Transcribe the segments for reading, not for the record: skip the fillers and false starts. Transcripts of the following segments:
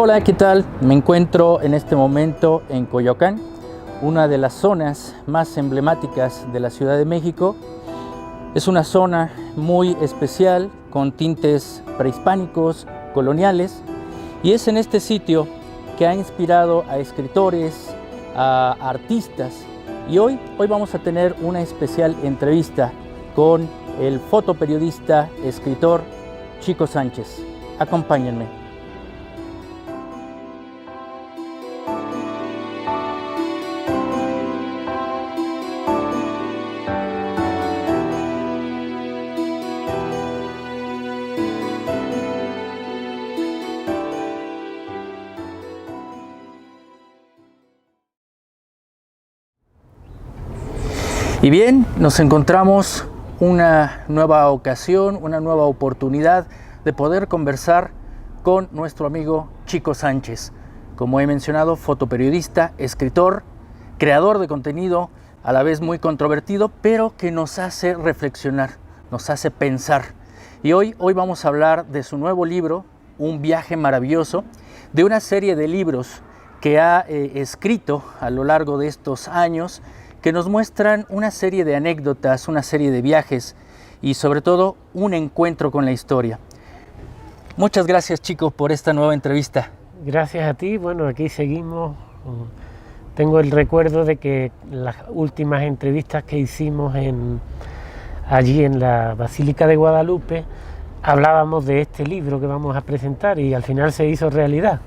Hola, ¿qué tal? Me encuentro en este momento en Coyoacán, una de las zonas más emblemáticas de la Ciudad de México. Es una zona muy especial, con tintes prehispánicos, coloniales, y es en este sitio que ha inspirado a escritores, a artistas, y hoy vamos a tener una especial entrevista con el fotoperiodista, escritor Chico Sánchez. Acompáñenme. Y bien, nos encontramos una nueva ocasión, una nueva oportunidad de poder conversar con nuestro amigo Chico Sánchez. Como he mencionado, fotoperiodista, escritor, creador de contenido, a la vez muy controvertido, pero que nos hace reflexionar, nos hace pensar. Y hoy vamos a hablar de su nuevo libro, Un viaje maravilloso, de una serie de libros que ha escrito a lo largo de estos años, que nos muestran una serie de anécdotas, una serie de viajes y sobre todo un encuentro con la historia. Muchas gracias, Chico, por esta nueva entrevista. Gracias a ti. Bueno, aquí seguimos. Tengo el recuerdo de que las últimas entrevistas que hicimos allí en la Basílica de Guadalupe hablábamos de este libro que vamos a presentar y al final se hizo realidad.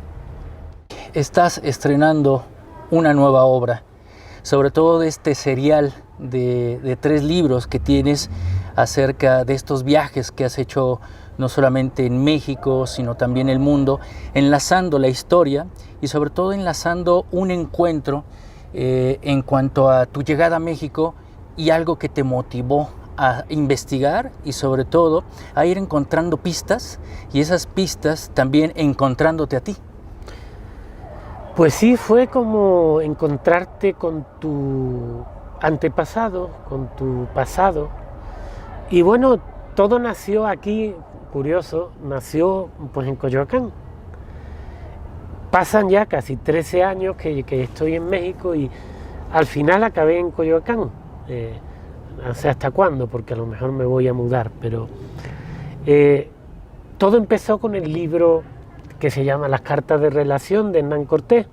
Estás estrenando una nueva obra, sobre todo de este serial de 3 libros que tienes acerca de estos viajes que has hecho no solamente en México, sino también en el mundo, enlazando la historia y sobre todo enlazando un encuentro en cuanto a tu llegada a México y algo que te motivó a investigar y sobre todo a ir encontrando pistas y esas pistas también encontrándote a ti. Pues sí, fue como encontrarte con tu antepasado, con tu pasado. Y bueno, todo nació aquí, curioso, nació pues en Coyoacán. Pasan ya casi 13 años que estoy en México y al final acabé en Coyoacán. No sé hasta cuándo, porque a lo mejor me voy a mudar, pero todo empezó con el libro que se llama Las cartas de relación de Hernán Cortés.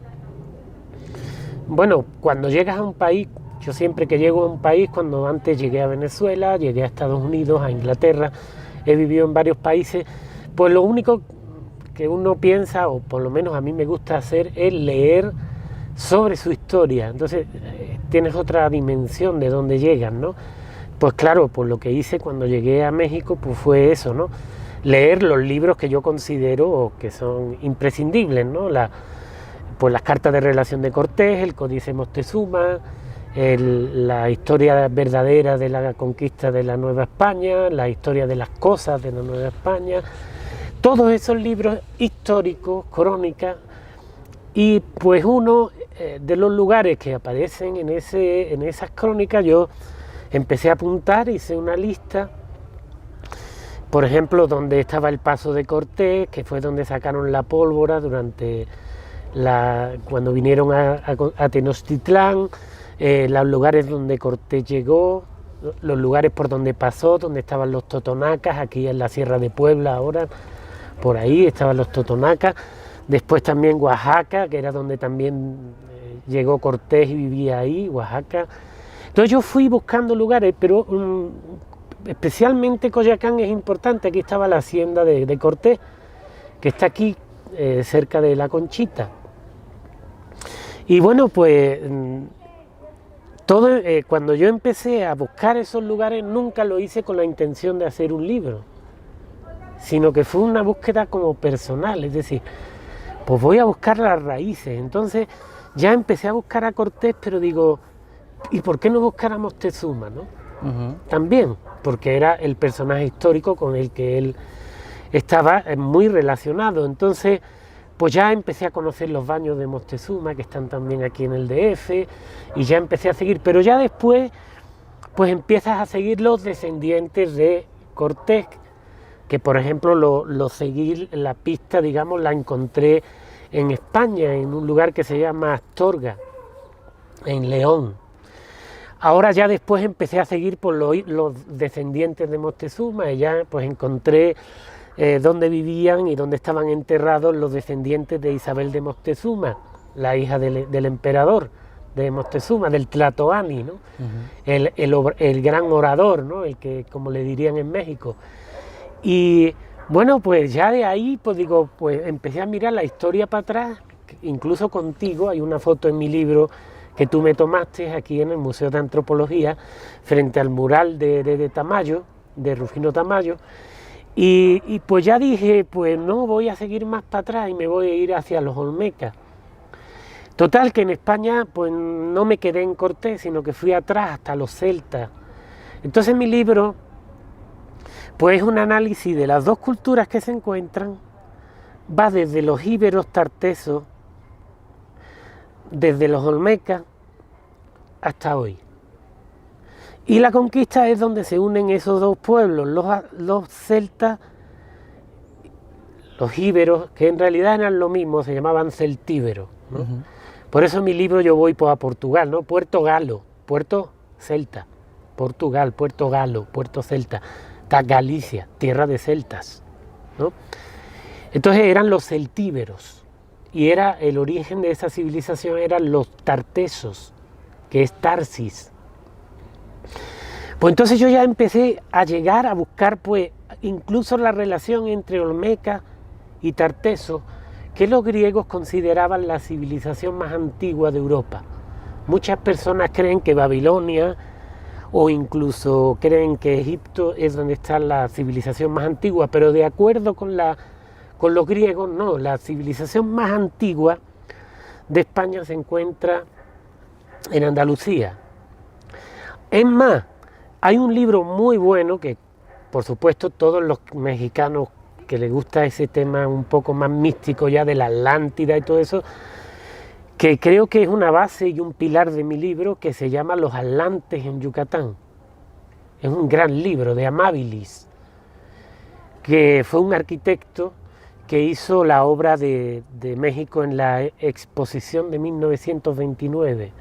Bueno, cuando llegas a un país, yo siempre que llego a un país, cuando antes llegué a Venezuela, llegué a Estados Unidos, a Inglaterra, he vivido en varios países, pues lo único que uno piensa, o por lo menos a mí me gusta hacer, es leer sobre su historia. Entonces tienes otra dimensión de dónde llegan, ¿no? Pues claro, pues lo que hice cuando llegué a México pues fue eso, ¿no? Leer los libros que yo considero que son imprescindibles, ¿no? Pues las cartas de relación de Cortés, el Códice Moctezuma, la historia verdadera de la conquista de la Nueva España, la historia de las cosas de la Nueva España, todos esos libros históricos, crónicas, y pues uno de los lugares que aparecen en esas crónicas, yo empecé a apuntar, hice una lista. Por ejemplo, donde estaba el paso de Cortés, que fue donde sacaron la pólvora cuando vinieron a Tenochtitlán, los lugares donde Cortés llegó, los lugares por donde pasó, donde estaban los totonacas, aquí en la Sierra de Puebla ahora, por ahí estaban los totonacas. Después también Oaxaca, que era donde también llegó Cortés y vivía ahí, Oaxaca. Entonces yo fui buscando lugares, pero especialmente Coyoacán es importante. Aquí estaba la hacienda de Cortés, que está aquí cerca de La Conchita. Y bueno, pues cuando yo empecé a buscar esos lugares, nunca lo hice con la intención de hacer un libro, sino que fue una búsqueda como personal, es decir, pues voy a buscar las raíces. Entonces ya empecé a buscar a Cortés, pero digo, ¿y por qué no buscar a Moctezuma, no? También, porque era el personaje histórico con el que él estaba muy relacionado. Entonces, pues ya empecé a conocer los baños de Moctezuma, que están también aquí en el DF, y ya empecé a seguir, pero ya después, pues empiezas a seguir los descendientes de Cortés, que por ejemplo lo seguí, la pista, digamos, la encontré en España, en un lugar que se llama Astorga, en León. Ahora ya después empecé a seguir por los descendientes de Moctezuma y ya pues encontré dónde vivían y dónde estaban enterrados los descendientes de Isabel de Moctezuma, la hija del emperador de Moctezuma, del Tlatoani, ¿no? El gran orador, ¿no? El que, como le dirían en México. Y bueno, pues ya de ahí, pues digo, pues empecé a mirar la historia para atrás, incluso contigo. Hay una foto en mi libro que tú me tomaste aquí en el Museo de Antropología, frente al mural de Tamayo, de Rufino Tamayo, y pues ya dije, pues no voy a seguir más para atrás y me voy a ir hacia los Olmecas. Total, que en España pues no me quedé en Cortés, sino que fui atrás hasta los celtas. Entonces mi libro pues es un análisis de las dos culturas que se encuentran, va desde los íberos tartesos, desde los Olmecas hasta hoy. Y la conquista es donde se unen esos dos pueblos, los celtas, los íberos, que en realidad eran lo mismo, se llamaban celtíberos, ¿no? Por eso en mi libro yo voy a Portugal, ¿no? Puerto Galo, Puerto Celta, Portugal, Puerto Galo, Puerto Celta, está Galicia, tierra de celtas, ¿no? Entonces eran los celtíberos. Y era el origen de esa civilización, eran los tartesos, que es Tarsis. Pues entonces yo ya empecé a llegar a buscar pues incluso la relación entre Olmeca y Tarteso, que los griegos consideraban la civilización más antigua de Europa. Muchas personas creen que Babilonia o incluso creen que Egipto es donde está la civilización más antigua, pero de acuerdo con los griegos, no, la civilización más antigua de España se encuentra en Andalucía. Es más, hay un libro muy bueno que, por supuesto, todos los mexicanos que les gusta ese tema un poco más místico ya de la Atlántida y todo eso, que creo que es una base y un pilar de mi libro, que se llama Los Atlantes en Yucatán. Es un gran libro de Amabilis, que fue un arquitecto que hizo la obra de México en la exposición de 1929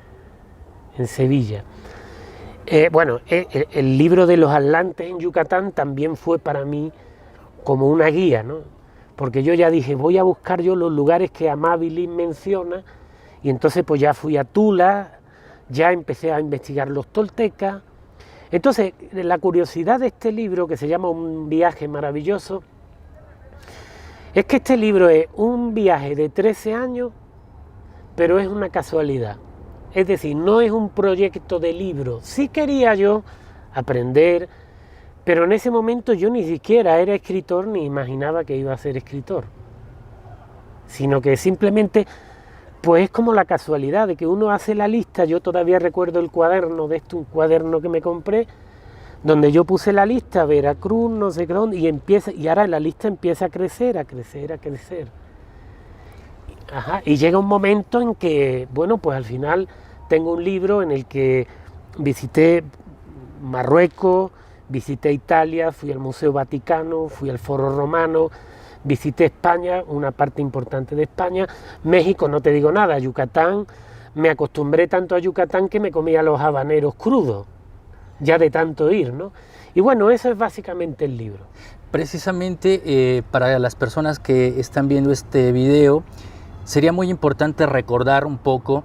en Sevilla. Bueno, el libro de los Atlantes en Yucatán también fue para mí como una guía, ¿no? Porque yo ya dije, voy a buscar yo los lugares que Amabilis menciona, y entonces pues ya fui a Tula, ya empecé a investigar los toltecas. Entonces, la curiosidad de este libro, que se llama Un viaje maravilloso, es que este libro es un viaje de 13 años, pero es una casualidad. Es decir, no es un proyecto de libro. Sí quería yo aprender, pero en ese momento yo ni siquiera era escritor ni imaginaba que iba a ser escritor. Sino que simplemente, pues es como la casualidad de que uno hace la lista. Yo todavía recuerdo el cuaderno de esto, un cuaderno que me compré, donde yo puse la lista, Veracruz, no sé qué dónde, y ahora la lista empieza a crecer, a crecer, a crecer. Ajá, y llega un momento en que, bueno, pues al final tengo un libro en el que visité Marruecos, visité Italia, fui al Museo Vaticano, fui al Foro Romano, visité España, una parte importante de España, México, no te digo nada, Yucatán, me acostumbré tanto a Yucatán que me comía los habaneros crudos, ya de tanto ir, ¿no? Y bueno, eso es básicamente el libro. Precisamente para las personas que están viendo este video, sería muy importante recordar un poco,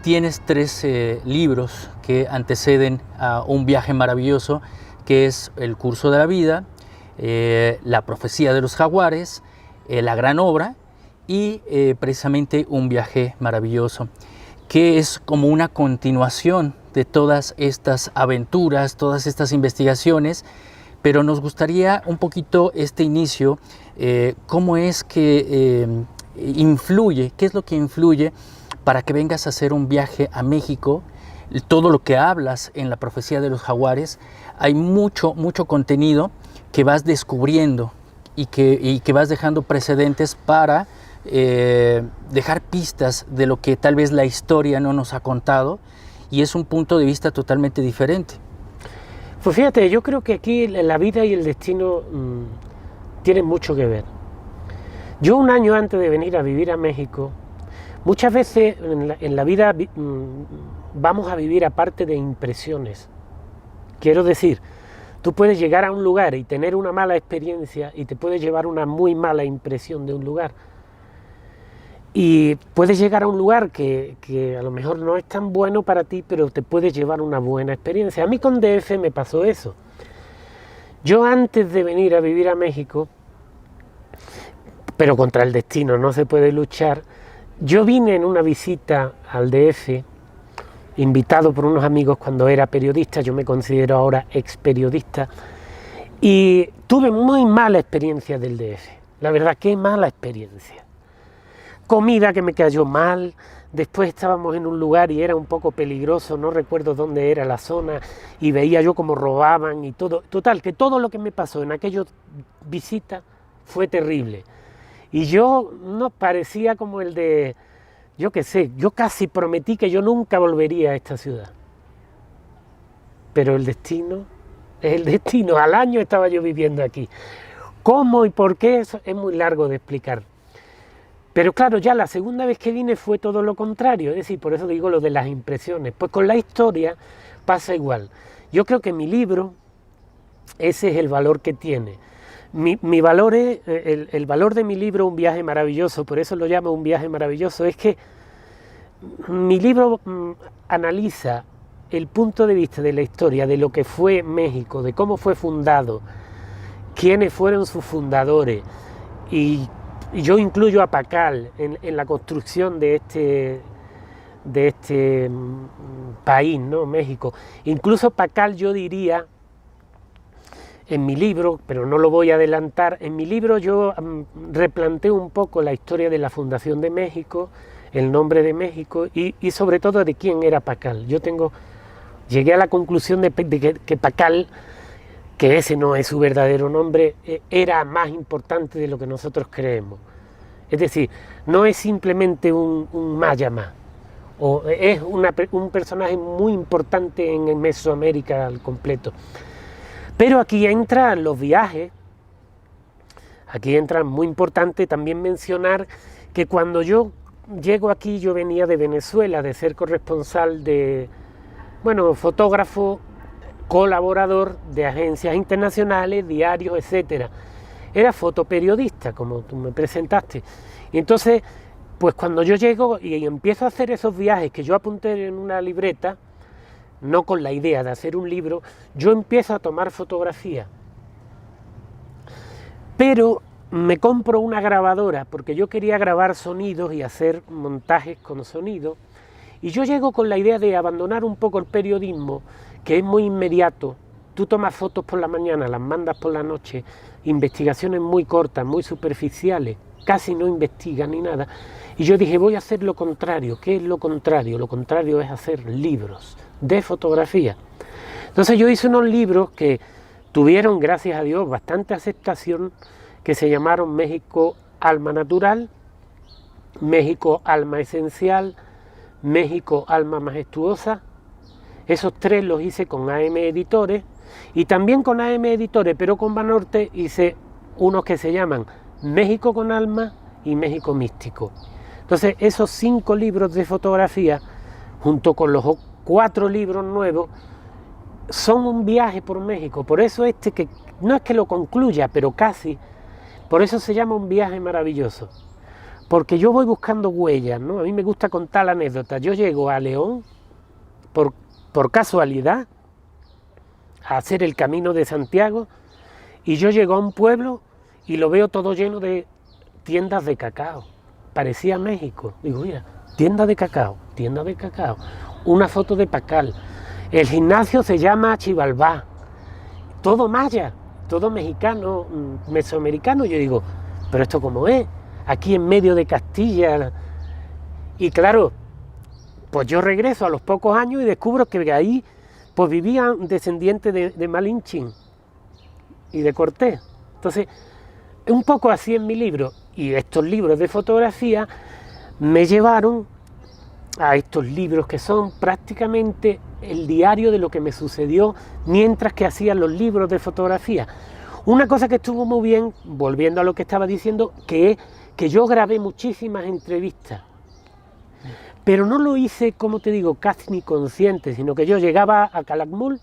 tienes 3 libros que anteceden a Un viaje maravilloso, que es El curso de la vida, La profecía de los jaguares, La gran obra y precisamente Un viaje maravilloso, que es como una continuación de todas estas aventuras, todas estas investigaciones, pero nos gustaría un poquito este inicio, cómo es que influye, qué es lo que influye para que vengas a hacer un viaje a México. Todo lo que hablas en La profecía de los jaguares, hay mucho contenido que vas descubriendo y que vas dejando precedentes para dejar pistas de lo que tal vez la historia no nos ha contado, y es un punto de vista totalmente diferente. Pues fíjate, yo creo que aquí la vida y el destino tienen mucho que ver. Yo un año antes de venir a vivir a México, muchas veces en la vida vamos a vivir aparte de impresiones. Quiero decir, tú puedes llegar a un lugar y tener una mala experiencia y te puedes llevar una muy mala impresión de un lugar. Y puedes llegar a un lugar que a lo mejor no es tan bueno para ti, pero te puedes llevar una buena experiencia. A mí con DF me pasó eso. Yo antes de venir a vivir a México, pero contra el destino no se puede luchar, yo vine en una visita al DF, invitado por unos amigos cuando era periodista, yo me considero ahora ex periodista, y tuve muy mala experiencia del DF. La verdad, qué mala experiencia. Comida que me cayó mal, después estábamos en un lugar y era un poco peligroso, no recuerdo dónde era la zona, y veía yo cómo robaban y todo. Total, que todo lo que me pasó en aquella visita fue terrible. Y yo no parecía como el de, yo qué sé, yo casi prometí que yo nunca volvería a esta ciudad. Pero el destino es el destino. Al año estaba yo viviendo aquí. ¿Cómo y por qué? Eso es muy largo de explicar. Pero claro, ya la segunda vez que vine fue todo lo contrario. Es decir, por eso digo lo de las impresiones. Pues con la historia pasa igual. Yo creo que mi libro, ese es el valor que tiene. Mi valor es, el valor de mi libro, Un viaje maravilloso, por eso lo llamo Un viaje maravilloso, es que mi libro analiza el punto de vista de la historia, de lo que fue México, de cómo fue fundado, quiénes fueron sus fundadores, y yo incluyo a Pacal en la construcción de este país, ¿no? México. Incluso Pacal, yo diría, en mi libro, pero no lo voy a adelantar, en mi libro yo replanteo un poco la historia de la fundación de México, el nombre de México y sobre todo de quién era Pacal. Llegué a la conclusión de que Pacal, que ese no es su verdadero nombre, era más importante de lo que nosotros creemos. Es decir, no es simplemente un maya más, o es un personaje muy importante en Mesoamérica al completo. Pero aquí entran los viajes, aquí entra muy importante también mencionar que cuando yo llego aquí, yo venía de Venezuela, de ser corresponsal fotógrafo, colaborador de agencias internacionales, diarios, etcétera. Era fotoperiodista, como tú me presentaste. Y entonces, pues cuando yo llego y empiezo a hacer esos viajes que yo apunté en una libreta, no con la idea de hacer un libro, yo empiezo a tomar fotografía. Pero me compro una grabadora porque yo quería grabar sonidos y hacer montajes con sonido. Y yo llego con la idea de abandonar un poco el periodismo, que es muy inmediato. Tú tomas fotos por la mañana, las mandas por la noche, investigaciones muy cortas, muy superficiales, casi no investigan ni nada. Y yo dije, voy a hacer lo contrario. ¿Qué es lo contrario? Lo contrario es hacer libros de fotografía. Entonces yo hice unos libros que tuvieron, gracias a Dios, bastante aceptación, que se llamaron México Alma Natural, México Alma Esencial, México Alma Majestuosa. Esos tres los hice con AM Editores, y también con AM Editores, pero con Banorte hice unos que se llaman México con Alma y México Místico. Entonces esos 5 libros de fotografía, junto con los 4 libros nuevos, son un viaje por México. Por eso que no es que lo concluya, pero casi, por eso se llama Un viaje maravilloso. Porque yo voy buscando huellas, ¿no? A mí me gusta contar la anécdota. Yo llego a León por casualidad a hacer el Camino de Santiago, y yo llego a un pueblo y lo veo todo lleno de tiendas de cacao. Parecía México. Digo, mira, tienda de cacao, una foto de Pacal. El gimnasio se llama Chivalbá. Todo maya, todo mexicano, mesoamericano. Yo digo, pero ¿esto cómo es? Aquí en medio de Castilla. Y claro, pues yo regreso a los pocos años y descubro que ahí pues vivían descendientes de Malinchín y de Cortés. Entonces, un poco así en mi libro. Y estos libros de fotografía me llevaron a estos libros que son prácticamente el diario de lo que me sucedió mientras que hacía los libros de fotografía. Una cosa que estuvo muy bien, volviendo a lo que estaba diciendo, que es que yo grabé muchísimas entrevistas, pero no lo hice, como te digo, casi ni consciente, sino que yo llegaba a Calakmul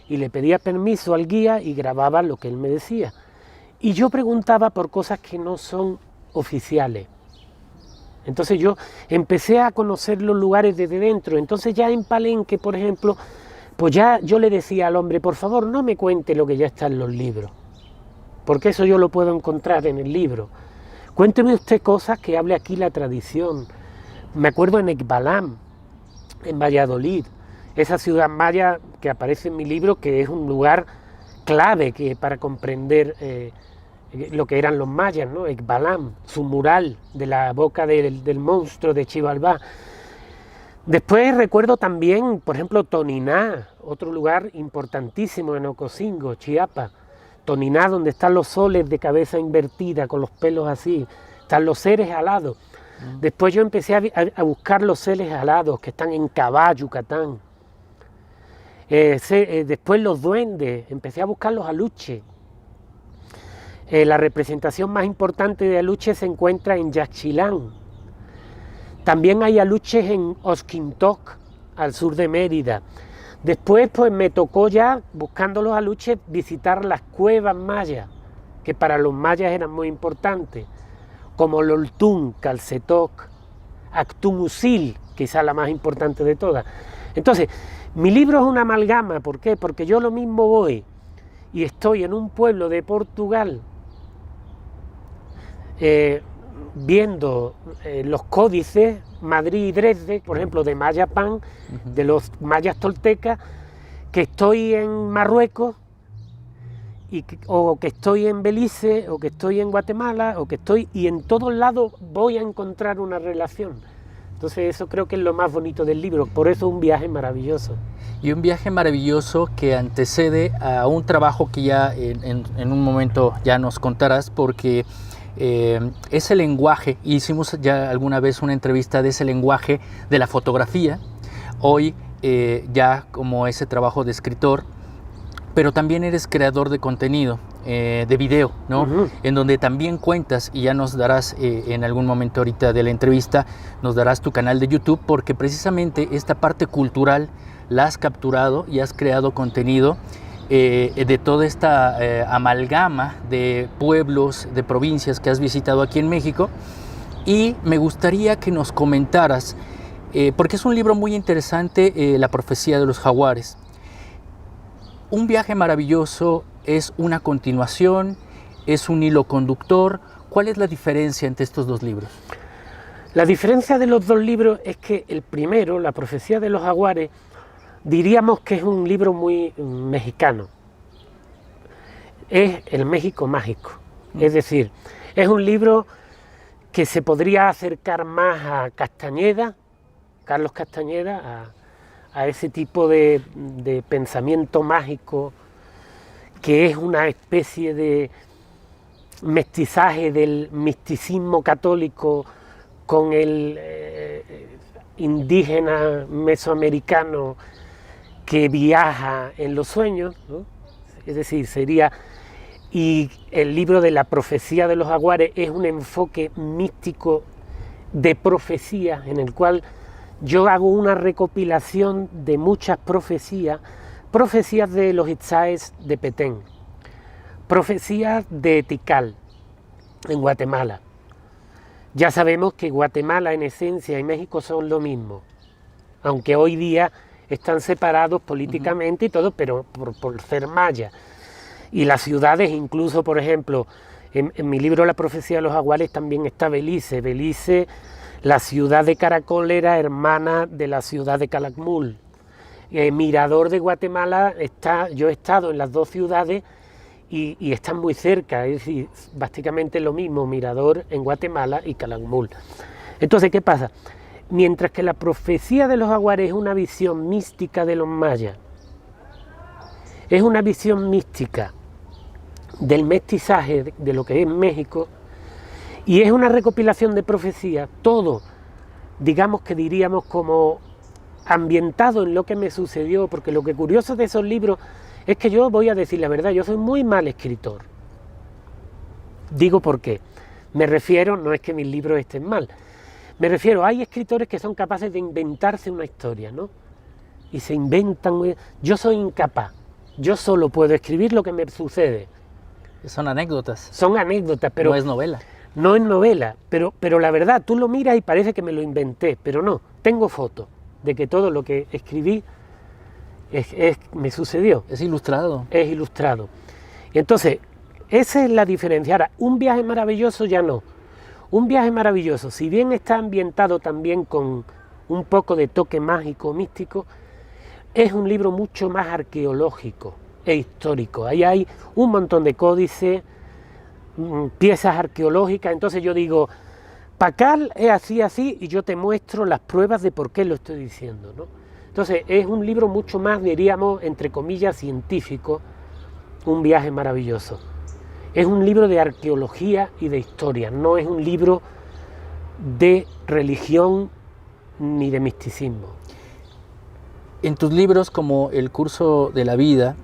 y le pedía permiso al guía y grababa lo que él me decía. Y yo preguntaba por cosas que no son oficiales. Entonces yo empecé a conocer los lugares desde dentro. Entonces ya en Palenque, por ejemplo, pues ya yo le decía al hombre, por favor, no me cuente lo que ya está en los libros, porque eso yo lo puedo encontrar en el libro. Cuénteme usted cosas que hable aquí la tradición. Me acuerdo en Ekbalam, en Valladolid, esa ciudad maya que aparece en mi libro, que es un lugar clave para comprender lo que eran los mayas, ¿no? Ekbalam, su mural de la boca del monstruo de Xibalbá. Después recuerdo también, por ejemplo, Toniná, otro lugar importantísimo en Ocosingo, Chiapas. Toniná, donde están los soles de cabeza invertida, con los pelos así, están los seres alados. Después yo empecé a buscar los seres alados que están en Cabá, Yucatán. Después los duendes, empecé a buscar los aluches. La representación más importante de aluches se encuentra en Yaxchilán. También hay aluches en Osquintoc, al sur de Mérida. Después pues me tocó ya, buscando los aluches, visitar las cuevas mayas, que para los mayas eran muy importantes, como Loltún, Calcetoc, Actumusil, quizá la más importante de todas. Entonces, mi libro es una amalgama. ¿Por qué? Porque yo lo mismo voy y estoy en un pueblo de Portugal viendo los códices, Madrid y Dresde, por ejemplo, de Mayapán, de los mayas toltecas, que estoy en Marruecos, o que estoy en Belice, o que estoy en Guatemala, y en todos lados voy a encontrar una relación. Entonces eso creo que es lo más bonito del libro, por eso es un viaje maravilloso. Y un viaje maravilloso que antecede a un trabajo que ya en un momento ya nos contarás, porque ese lenguaje, hicimos ya alguna vez una entrevista de ese lenguaje de la fotografía, hoy ya como ese trabajo de escritor, pero también eres creador de contenido, de video, ¿no? En donde también cuentas, y ya nos darás en algún momento ahorita de la entrevista, nos darás tu canal de YouTube, porque precisamente esta parte cultural la has capturado y has creado contenido de toda esta amalgama de pueblos, de provincias que has visitado aquí en México. Y me gustaría que nos comentaras, porque es un libro muy interesante, La profecía de los jaguares. Un viaje maravilloso es una continuación, es un hilo conductor. ¿Cuál es la diferencia entre estos dos libros? La diferencia de los dos libros es que el primero, La profecía de los jaguares, diríamos que es un libro muy mexicano. Es el México mágico. Es decir, es un libro que se podría acercar más a Castañeda, Carlos Castañeda, a ese tipo de pensamiento mágico, que es una especie de mestizaje del misticismo católico con el indígena mesoamericano que viaja en los sueños, ¿no? Es decir, sería... Y el libro de La profecía de los jaguares es un enfoque místico de profecía, en el cual yo hago una recopilación de muchas profecías de los Itzáes de Petén, profecías de Tikal, en Guatemala. Ya sabemos que Guatemala en esencia y México son lo mismo, aunque hoy día están separados políticamente y todo, pero por ser maya. Y las ciudades, incluso, por ejemplo, en mi libro La profecía de los jaguares también está Belice. Belice, la ciudad de Caracol, era hermana de la ciudad de Calakmul. Mirador de Guatemala, yo he estado en las dos ciudades y están muy cerca, es decir, básicamente lo mismo, Mirador en Guatemala y Calakmul. Entonces, ¿qué pasa? Mientras que La profecía de los jaguares es una visión mística de los mayas, es una visión mística del mestizaje de lo que es México, y es una recopilación de profecías, todo, digamos que diríamos como ambientado en lo que me sucedió, porque lo que es curioso de esos libros es que yo voy a decir la verdad, yo soy muy mal escritor. Digo por qué. Me refiero, no es que mis libros estén mal, me refiero, hay escritores que son capaces de inventarse una historia, ¿no? Y se inventan, yo soy incapaz, yo solo puedo escribir lo que me sucede. Son anécdotas. Son anécdotas, pero... No es novela. No es novela, pero la verdad, tú lo miras y parece que me lo inventé, pero no, tengo fotos de que todo lo que escribí me sucedió. Es ilustrado. Es ilustrado. Y entonces, esa es la diferencia. Ahora, un viaje maravilloso ya no. Un viaje maravilloso, si bien está ambientado también con un poco de toque mágico, místico, es un libro mucho más arqueológico e histórico. Ahí hay un montón de códices, piezas arqueológicas, entonces yo digo, Pakal es así, así, y yo te muestro las pruebas de por qué lo estoy diciendo, ¿no? Entonces es un libro mucho más, diríamos, entre comillas, científico, un viaje maravilloso. Es un libro de arqueología y de historia, no es un libro de religión ni de misticismo. En tus libros, como El curso de la vida,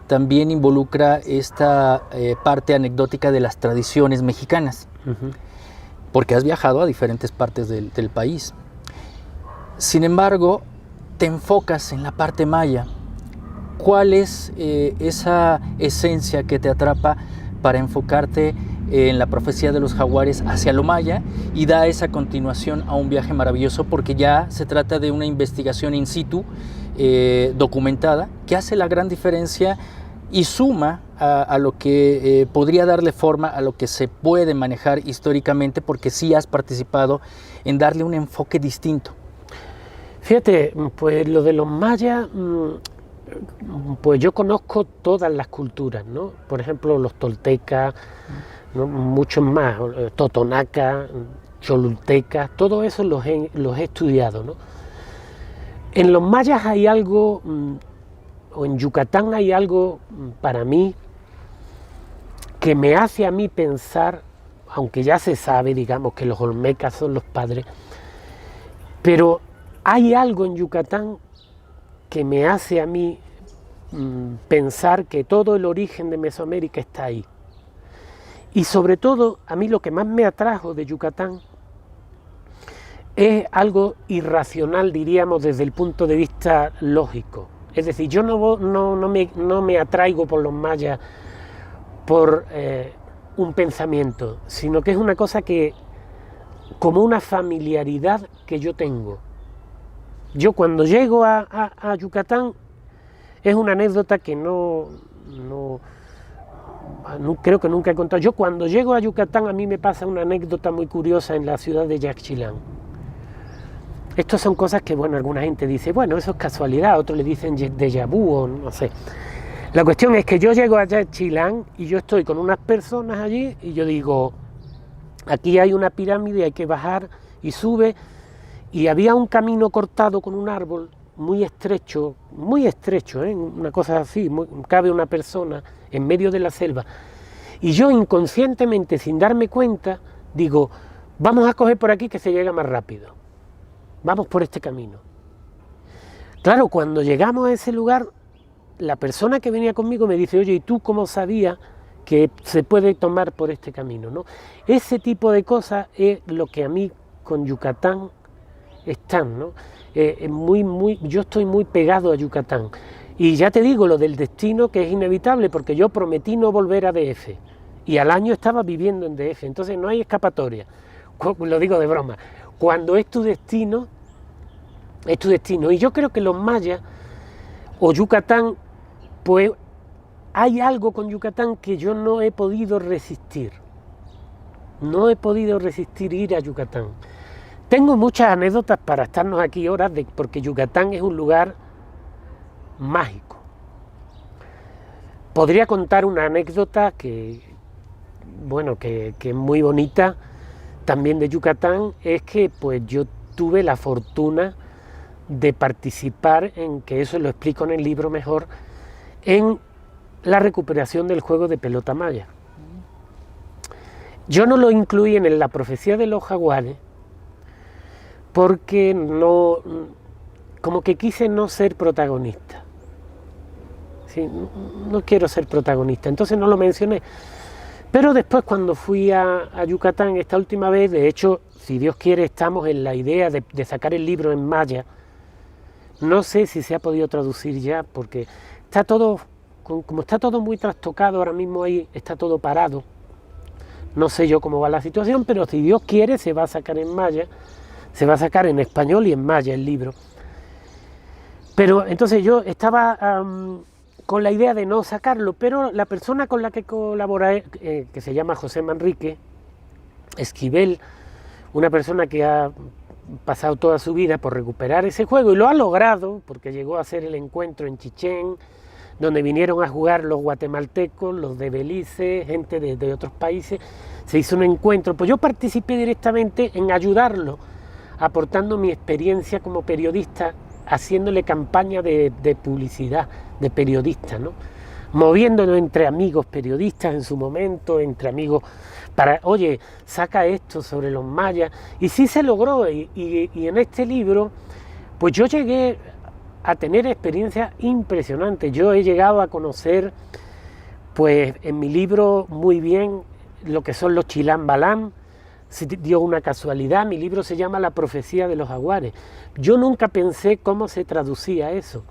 también involucra esta parte anecdótica de las tradiciones mexicanas, porque has viajado a diferentes partes del país. Sin embargo, te enfocas en la parte maya. ¿Cuál es esa esencia que te atrapa para enfocarte en la profecía de los jaguares hacia lo maya y da esa continuación a un viaje maravilloso, porque ya se trata de una investigación in situ, documentada, que hace la gran diferencia y suma a lo que podría darle forma a lo que se puede manejar históricamente, porque sí has participado en darle un enfoque distinto? Fíjate, pues lo de los mayas, pues yo conozco todas las culturas, ¿no? Por ejemplo, los toltecas, ¿no? Muchos más, totonacas, cholultecas, todo eso los he estudiado, ¿no? En los mayas hay algo, o en Yucatán hay algo para mí que me hace a mí pensar, aunque ya se sabe, digamos, que los olmecas son los padres, pero hay algo en Yucatán que me hace a mí pensar que todo el origen de Mesoamérica está ahí. Y sobre todo, a mí lo que más me atrajo de Yucatán es algo irracional, diríamos, desde el punto de vista lógico. Es decir, yo no me atraigo por los mayas por un pensamiento, sino que es una cosa que, como una familiaridad que yo tengo. Yo cuando llego a Yucatán, es una anécdota que no creo que nunca he contado. Yo cuando llego a Yucatán, a mí me pasa una anécdota muy curiosa en la ciudad de Yaxchilán. Estas son cosas que, bueno, alguna gente dice, bueno, eso es casualidad, otros le dicen déjà vu o no sé. La cuestión es que yo llego a Yaxchilán y yo estoy con unas personas allí y yo digo, aquí hay una pirámide, hay que bajar, y sube, y había un camino cortado con un árbol muy estrecho, una cosa así, cabe una persona en medio de la selva. Y yo inconscientemente, sin darme cuenta, digo, vamos a coger por aquí que se llega más rápido. Vamos por este camino. Claro, cuando llegamos a ese lugar, la persona que venía conmigo me dice, oye, ¿y tú cómo sabías que se puede tomar por este camino, ¿no? Ese tipo de cosas es lo que a mí con Yucatán están, ¿no? Yo estoy muy pegado a Yucatán. Y ya te digo, lo del destino, que es inevitable, porque yo prometí no volver a DF. Y al año estaba viviendo en DF, entonces no hay escapatoria. Lo digo de broma. Cuando es tu destino, es tu destino. Y yo creo que los mayas o Yucatán, pues hay algo con Yucatán que yo no he podido resistir. No he podido resistir ir a Yucatán. Tengo muchas anécdotas para estarnos aquí horas, porque Yucatán es un lugar mágico. Podría contar una anécdota que es muy bonita también de Yucatán, es que pues yo tuve la fortuna de participar en, que eso lo explico en el libro mejor, en la recuperación del juego de pelota maya. Yo no lo incluí en la profecía de los jaguares porque como que quise no ser protagonista. ¿Sí? No quiero ser protagonista, entonces no lo mencioné. Pero después, cuando fui a Yucatán esta última vez, de hecho, si Dios quiere, estamos en la idea de sacar el libro en maya. No sé si se ha podido traducir ya, porque está todo, como está todo muy trastocado ahora mismo, ahí está todo parado. No sé yo cómo va la situación, pero si Dios quiere, se va a sacar en maya, se va a sacar en español y en maya el libro. Pero entonces yo estaba con la idea de no sacarlo, pero la persona con la que colaboré, que se llama José Manrique Esquivel, una persona que ha pasado toda su vida por recuperar ese juego y lo ha logrado, porque llegó a hacer el encuentro en Chichén, donde vinieron a jugar los guatemaltecos, los de Belice, gente de otros países, se hizo un encuentro. Pues yo participé directamente en ayudarlo, aportando mi experiencia como periodista, haciéndole campaña de publicidad, de periodista, ¿no? Moviéndonos entre amigos periodistas en su momento, entre amigos, para, oye, saca esto sobre los mayas, y sí se logró, y en este libro, pues yo llegué a tener experiencias impresionantes. Yo he llegado a conocer, pues en mi libro muy bien, lo que son los Chilam Balam. Se dio una casualidad, mi libro se llama La profecía de los jaguares. Yo nunca pensé cómo se traducía eso,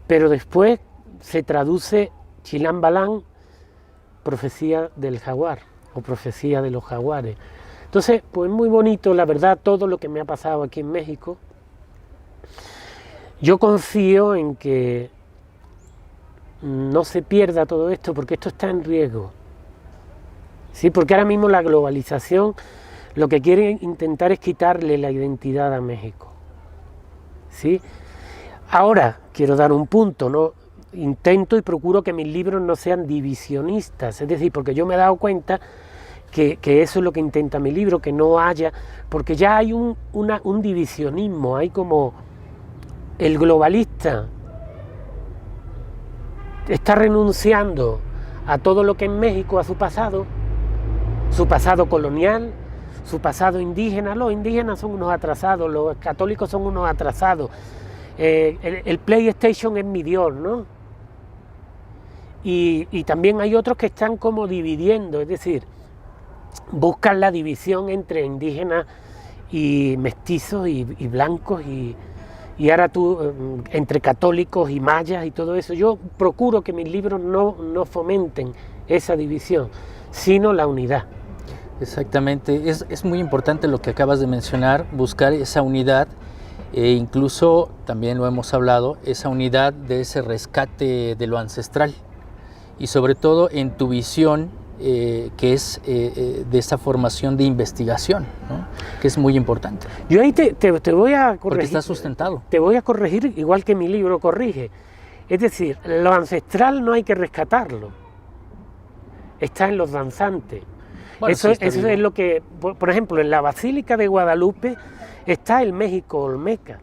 pero después se traduce Chilam Balam, profecía del jaguar, o profecía de los jaguares. Entonces, pues muy bonito, la verdad, todo lo que me ha pasado aquí en México. Yo confío en que no se pierda todo esto, porque esto está en riesgo. Sí, porque ahora mismo la globalización lo que quiere intentar es quitarle la identidad a México. ¿Sí? Ahora, quiero dar un punto, ¿no? Intento y procuro que mis libros no sean divisionistas, es decir, porque yo me he dado cuenta que eso es lo que intenta mi libro, que no haya, porque ya hay un divisionismo, hay como el globalista está renunciando a todo lo que es México, a su pasado colonial, su pasado indígena. Los indígenas son unos atrasados, los católicos son unos atrasados, el PlayStation es mi Dios, ¿no? Y también hay otros que están como dividiendo, es decir, buscan la división entre indígenas y mestizos y blancos y ahora tú, entre católicos y mayas y todo eso. Yo procuro que mis libros no fomenten esa división, sino la unidad. Exactamente, es muy importante lo que acabas de mencionar, buscar esa unidad, e incluso también lo hemos hablado, esa unidad de ese rescate de lo ancestral y sobre todo en tu visión, que es de esa formación de investigación, ¿no? Que es muy importante. Yo ahí te voy a corregir. Porque está sustentado. Te voy a corregir igual que mi libro corrige. Es decir, lo ancestral no hay que rescatarlo. Está en los danzantes. Bueno, eso es lo que, por ejemplo, en la Basílica de Guadalupe está el México Olmeca.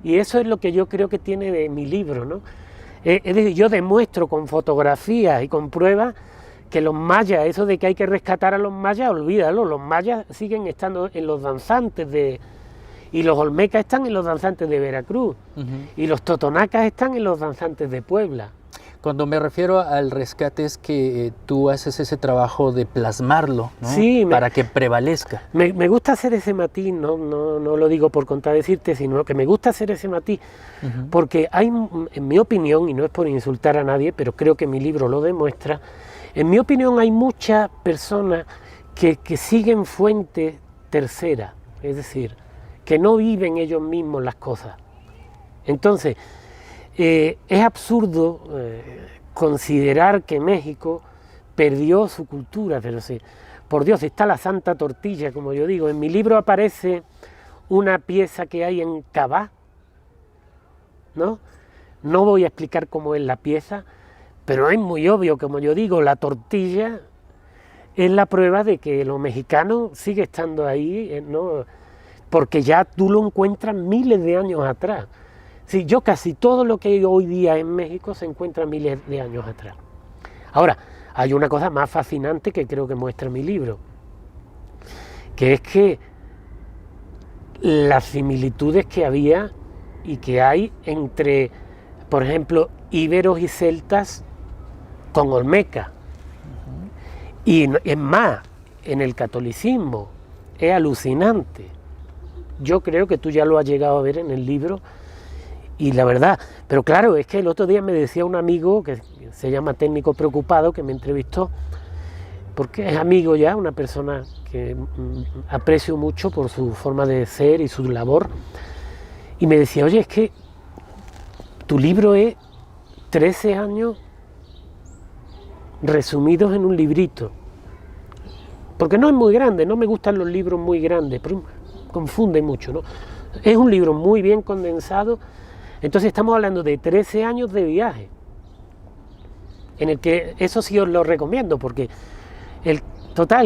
Y eso es lo que yo creo que tiene de mi libro, ¿no? Es decir, yo demuestro con fotografías y con pruebas que los mayas, eso de que hay que rescatar a los mayas, olvídalo, los mayas siguen estando en los danzantes y los olmecas están en los danzantes de Veracruz, y los totonacas están en los danzantes de Puebla. Cuando me refiero al rescate es que tú haces ese trabajo de plasmarlo, ¿no? Sí, para que prevalezca. Me gusta hacer ese matiz, no lo digo por contradecirte, sino que me gusta hacer ese matiz, porque hay, en mi opinión, y no es por insultar a nadie, pero creo que mi libro lo demuestra, en mi opinión hay muchas personas que siguen fuentes terceras, es decir, que no viven ellos mismos las cosas. Entonces, es absurdo considerar que México perdió su cultura, pero sí, por Dios, está la Santa Tortilla, como yo digo. En mi libro aparece una pieza que hay en Cabá, ¿no? No voy a explicar cómo es la pieza, pero es muy obvio, como yo digo, la tortilla es la prueba de que lo mexicano sigue estando ahí, ¿no? Porque ya tú lo encuentras miles de años atrás. Sí, yo casi todo lo que hay hoy día en México se encuentra miles de años atrás. Ahora, hay una cosa más fascinante que creo que muestra mi libro, que es que las similitudes que había y que hay entre, por ejemplo, íberos y celtas con olmeca. Y es más, en el catolicismo es alucinante. Yo creo que tú ya lo has llegado a ver en el libro, y la verdad, pero claro, es que el otro día me decía un amigo que se llama Técnico Preocupado, que me entrevistó, porque es amigo ya, una persona que aprecio mucho por su forma de ser y su labor, y me decía, oye, es que tu libro es 13 años resumidos en un librito, porque no es muy grande, no me gustan los libros muy grandes, pero confunde mucho, ¿no? Es un libro muy bien condensado. Entonces estamos hablando de 13 años de viaje, en el que eso sí os lo recomiendo, porque el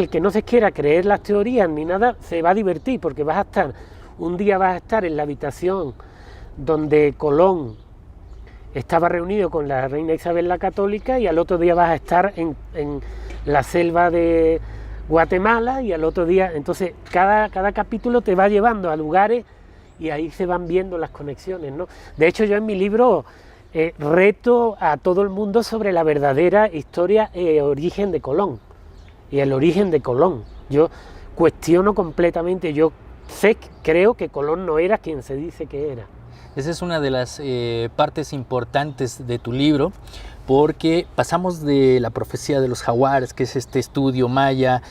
que no se quiera creer las teorías ni nada, se va a divertir, porque un día vas a estar en la habitación donde Colón estaba reunido con la reina Isabel la Católica, y al otro día vas a estar en la selva de Guatemala, y al otro día, entonces cada capítulo te va llevando a lugares y ahí se van viendo las conexiones, ¿no? De hecho, yo en mi libro reto a todo el mundo sobre la verdadera historia y origen de Colón, y el origen de Colón. Yo cuestiono completamente, creo que Colón no era quien se dice que era. Esa es una de las partes importantes de tu libro, porque pasamos de la profecía de los jaguares, que es este estudio maya,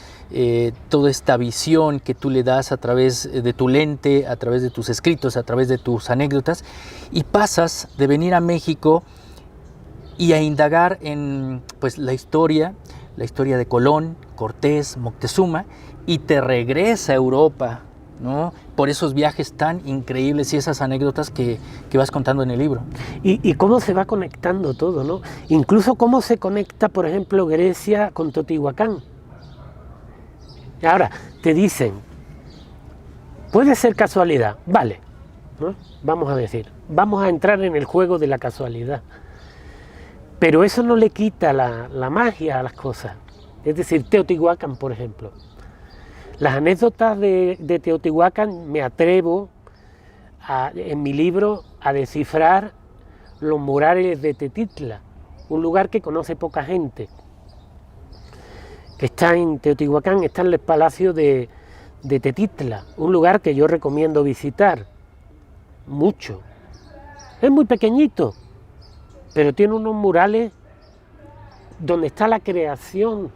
toda esta visión que tú le das a través de tu lente, a través de tus escritos, a través de tus anécdotas, y pasas de venir a México y a indagar en pues, la historia de Colón, Cortés, Moctezuma, y te regresa a Europa, ¿no? Por esos viajes tan increíbles y esas anécdotas que vas contando en el libro. Y cómo se va conectando todo, ¿no? Incluso cómo se conecta, por ejemplo, Grecia con Teotihuacán. Ahora, te dicen, puede ser casualidad, vale, ¿no? Vamos a entrar en el juego de la casualidad. Pero eso no le quita la magia a las cosas. Es decir, Teotihuacán, por ejemplo. Las anécdotas de Teotihuacán me atrevo en mi libro a descifrar los murales de Tetitla, un lugar que conoce poca gente, que está en Teotihuacán, está en el palacio de Tetitla, un lugar que yo recomiendo visitar mucho. Es muy pequeñito, pero tiene unos murales donde está la creación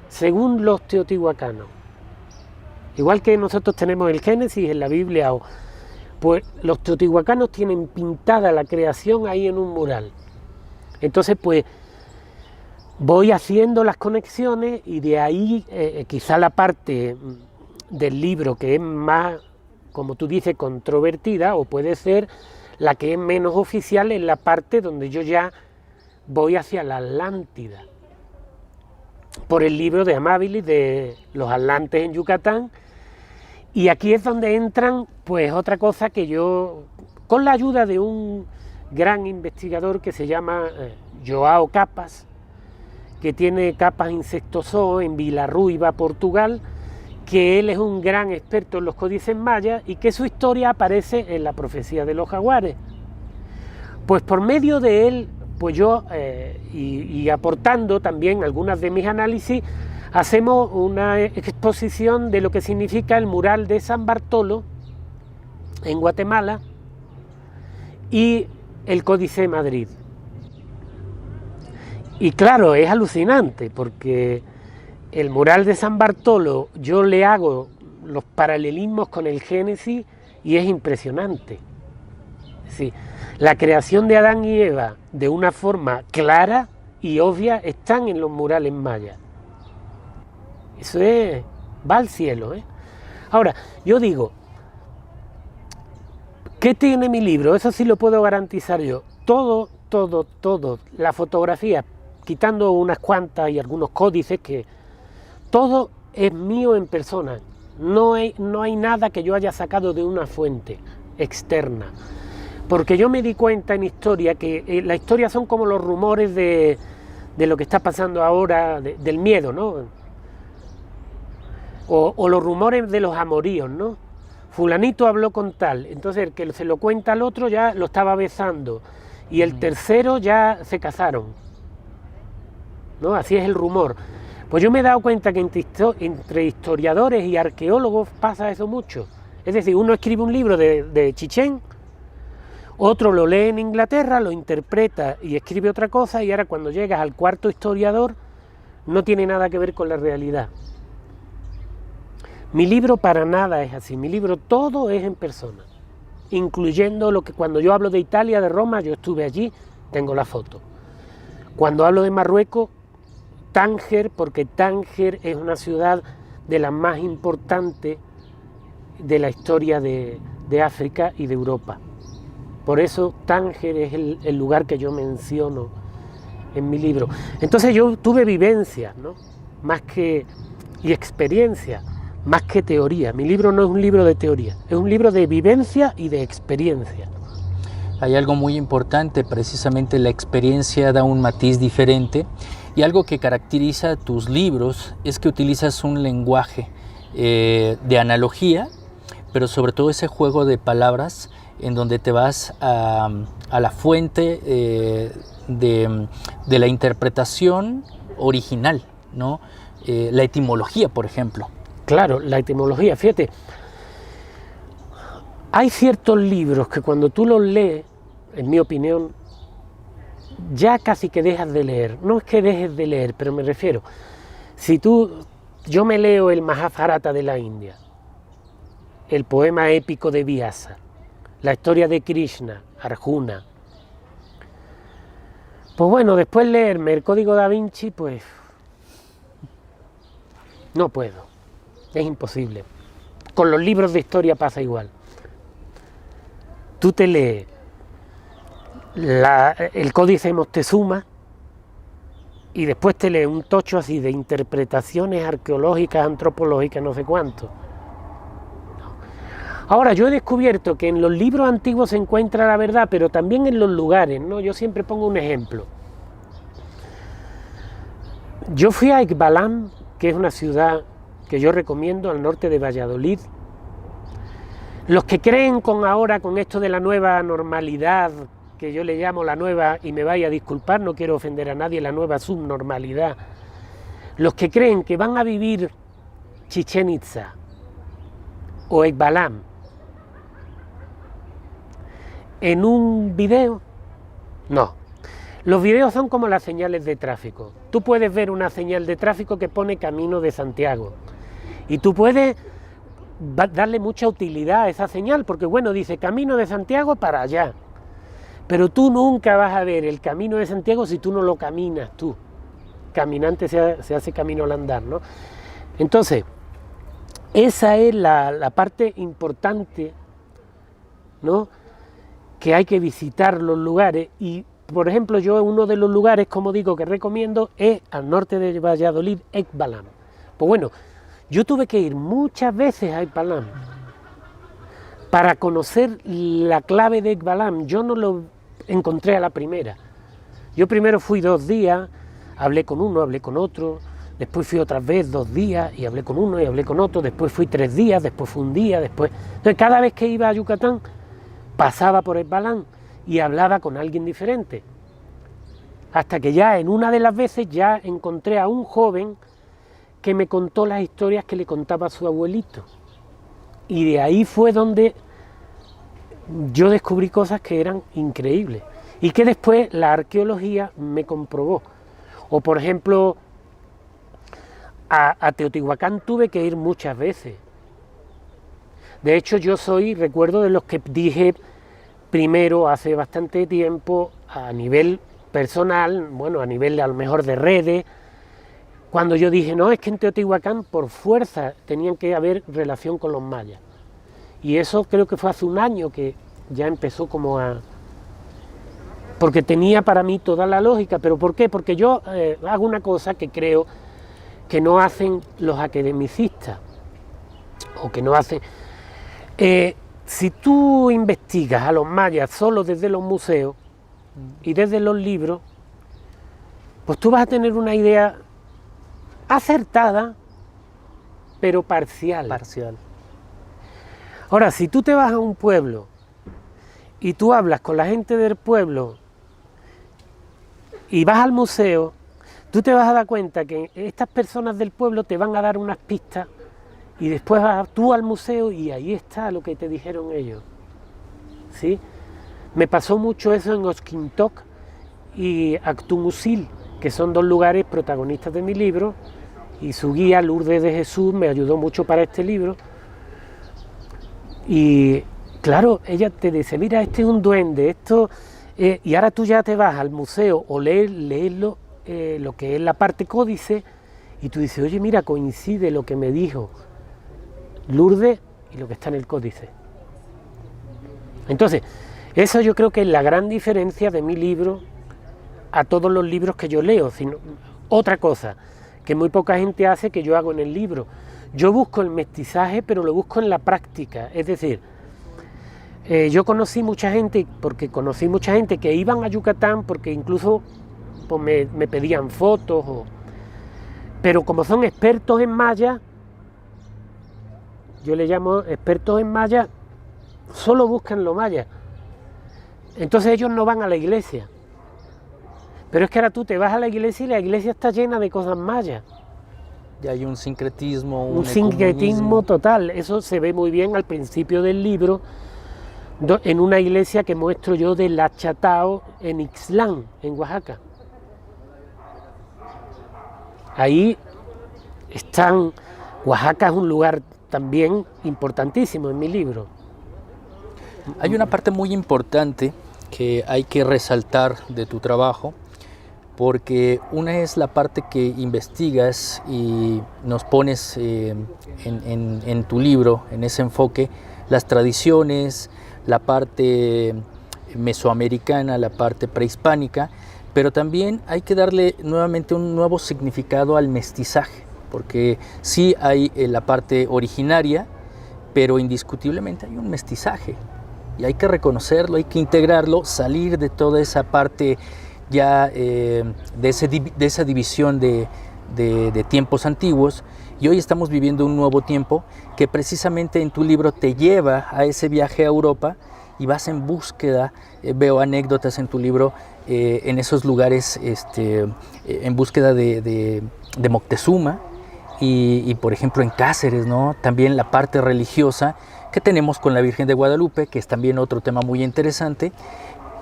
según los teotihuacanos. Igual que nosotros tenemos el Génesis en la Biblia, pues los teotihuacanos tienen pintada la creación ahí en un mural. Entonces, pues, voy haciendo las conexiones, y de ahí quizá la parte del libro que es más, como tú dices, controvertida, o puede ser la que es menos oficial, es la parte donde yo ya voy hacia la Atlántida, por el libro de Amabilis de los atlantes en Yucatán. Y aquí es donde entran, pues, otra cosa que yo, con la ayuda de un gran investigador que se llama Joao Capas, que tiene Capas Insectozoo en Vilarruiva, Portugal, que él es un gran experto en los códices mayas y que su historia aparece en la profecía de los jaguares. Pues por medio de él, pues yo, y aportando también algunas de mis análisis, hacemos una exposición de lo que significa el mural de San Bartolo en Guatemala y el Códice de Madrid. Y claro, es alucinante, porque el mural de San Bartolo yo le hago los paralelismos con el Génesis y es impresionante. Es decir, la creación de Adán y Eva de una forma clara y obvia están en los murales mayas. Eso va al cielo, ¿eh? Ahora, yo digo, ¿qué tiene mi libro? Eso sí lo puedo garantizar yo. Todo, la fotografía, quitando unas cuantas y algunos códices, que todo es mío en persona. No hay nada que yo haya sacado de una fuente externa. Porque yo me di cuenta en historia que la historia son como los rumores de lo que está pasando ahora, del miedo, ¿no? O los rumores de los amoríos, ¿no? Fulanito habló con tal, entonces el que se lo cuenta al otro ya lo estaba besando, y el tercero ya se casaron, ¿no? Así es el rumor. Pues yo me he dado cuenta que entre historiadores y arqueólogos pasa eso mucho. Es decir, uno escribe un libro de Chichén, otro lo lee en Inglaterra, lo interpreta y escribe otra cosa, y ahora cuando llegas al cuarto historiador no tiene nada que ver con la realidad. Mi libro para nada es así, mi libro todo es en persona, incluyendo lo que cuando yo hablo de Italia, de Roma, yo estuve allí, tengo la foto. Cuando hablo de Marruecos, Tánger, porque Tánger es una ciudad de las más importantes de la historia de África y de Europa. Por eso Tánger es el lugar que yo menciono en mi libro. Entonces yo tuve vivencias, ¿no? Y experiencia, más que teoría. Mi libro no es un libro de teoría, es un libro de vivencia y de experiencia. Hay algo muy importante, precisamente la experiencia da un matiz diferente, y algo que caracteriza tus libros es que utilizas un lenguaje de analogía, pero sobre todo ese juego de palabras en donde te vas a la fuente de la interpretación original, ¿no? La etimología, por ejemplo. Claro, la etimología, fíjate, hay ciertos libros que cuando tú los lees, en mi opinión, ya casi que dejas de leer. No es que dejes de leer, pero me refiero, yo me leo el Mahabharata de la India, el poema épico de Vyasa, la historia de Krishna, Arjuna. Pues bueno, después leerme el Código Da Vinci, pues no puedo, es imposible. Con los libros de historia pasa igual. Tú te lees el Códice Moctezuma y después te lees un tocho así de interpretaciones arqueológicas, antropológicas, no sé cuánto. Ahora, yo he descubierto que en los libros antiguos se encuentra la verdad, pero también en los lugares, ¿no? Yo siempre pongo un ejemplo. Yo fui a Ekbalam, que es una ciudad que yo recomiendo, al norte de Valladolid. Los que creen con esto de la nueva normalidad, que yo le llamo la nueva, y me vaya a disculpar, no quiero ofender a nadie, la nueva subnormalidad, los que creen que van a vivir Chichén Itzá o Ekbalam en un video, no. Los videos son como las señales de tráfico. Tú puedes ver una señal de tráfico que pone Camino de Santiago y tú puedes darle mucha utilidad a esa señal, porque bueno, dice Camino de Santiago para allá, pero tú nunca vas a ver el Camino de Santiago si tú no lo caminas tú. Caminante se hace camino al andar, ¿no? Entonces, esa es la parte importante, ¿no? Que hay que visitar los lugares. Y por ejemplo, yo uno de los lugares, como digo, que recomiendo es al norte de Valladolid, Ekbalam. Pues bueno, yo tuve que ir muchas veces a Ekbalam para conocer la clave de Ekbalam. Yo no lo encontré a la primera. Yo primero fui 2 días, hablé con uno, hablé con otro, después fui otra vez 2 días y hablé con uno y hablé con otro, después fui 3 días, después fue un día, después... Entonces cada vez que iba a Yucatán pasaba por Ekbalam y hablaba con alguien diferente. Hasta que ya en una de las veces ya encontré a un joven que me contó las historias que le contaba a su abuelito. Y de ahí fue donde yo descubrí cosas que eran increíbles y que después la arqueología me comprobó. O por ejemplo, a Teotihuacán tuve que ir muchas veces. De hecho, recuerdo de los que dije primero hace bastante tiempo a nivel personal, bueno, a nivel a lo mejor de redes, cuando yo dije, no, es que en Teotihuacán por fuerza tenían que haber relación con los mayas. Y eso creo que fue hace un año que ya empezó como a... Porque tenía para mí toda la lógica, pero ¿por qué? Porque yo hago una cosa que creo que no hacen los academicistas, o que no hacen... si tú investigas a los mayas solo desde los museos y desde los libros, pues tú vas a tener una idea acertada, pero parcial. Ahora, si tú te vas a un pueblo y tú hablas con la gente del pueblo y vas al museo, tú te vas a dar cuenta que estas personas del pueblo te van a dar unas pistas y después vas tú al museo y ahí está lo que te dijeron ellos, ¿sí? Me pasó mucho eso en Oxkintok y Actumusil, que son dos lugares protagonistas de mi libro, y su guía Lourdes de Jesús me ayudó mucho para este libro. Y claro, ella te dice, mira, este es un duende, esto, y ahora tú ya te vas al museo o lees lo que es la parte códice, y tú dices, oye, mira, coincide lo que me dijo Lourdes y lo que está en el códice. Entonces, eso yo creo que es la gran diferencia de mi libro a todos los libros que yo leo. Otra cosa que muy poca gente hace, que yo hago en el libro, yo busco el mestizaje, pero lo busco en la práctica. Es decir, yo conocí mucha gente que iban a Yucatán porque incluso pues, me pedían fotos, pero como son expertos en maya, yo le llamo expertos en maya, solo buscan lo maya. Entonces ellos no van a la iglesia. Pero es que ahora tú te vas a la iglesia y la iglesia está llena de cosas mayas. Y hay un sincretismo, un sincretismo total. Eso se ve muy bien al principio del libro, en una iglesia que muestro yo de La Chatao en Ixtlán, en Oaxaca. Ahí están. Oaxaca es un lugar también importantísimo en mi libro. Hay una parte muy importante que hay que resaltar de tu trabajo, porque una es la parte que investigas y nos pones en tu libro, en ese enfoque, las tradiciones, la parte mesoamericana, la parte prehispánica, pero también hay que darle nuevamente un nuevo significado al mestizaje, porque sí hay la parte originaria, pero indiscutiblemente hay un mestizaje. Y hay que reconocerlo, hay que integrarlo, salir de toda esa parte ya de esa división de tiempos antiguos. Y hoy estamos viviendo un nuevo tiempo que precisamente en tu libro te lleva a ese viaje a Europa y vas en búsqueda, veo anécdotas en tu libro, en esos lugares en búsqueda de Moctezuma y por ejemplo en Cáceres, ¿no? También la parte religiosa que tenemos con la Virgen de Guadalupe, que es también otro tema muy interesante,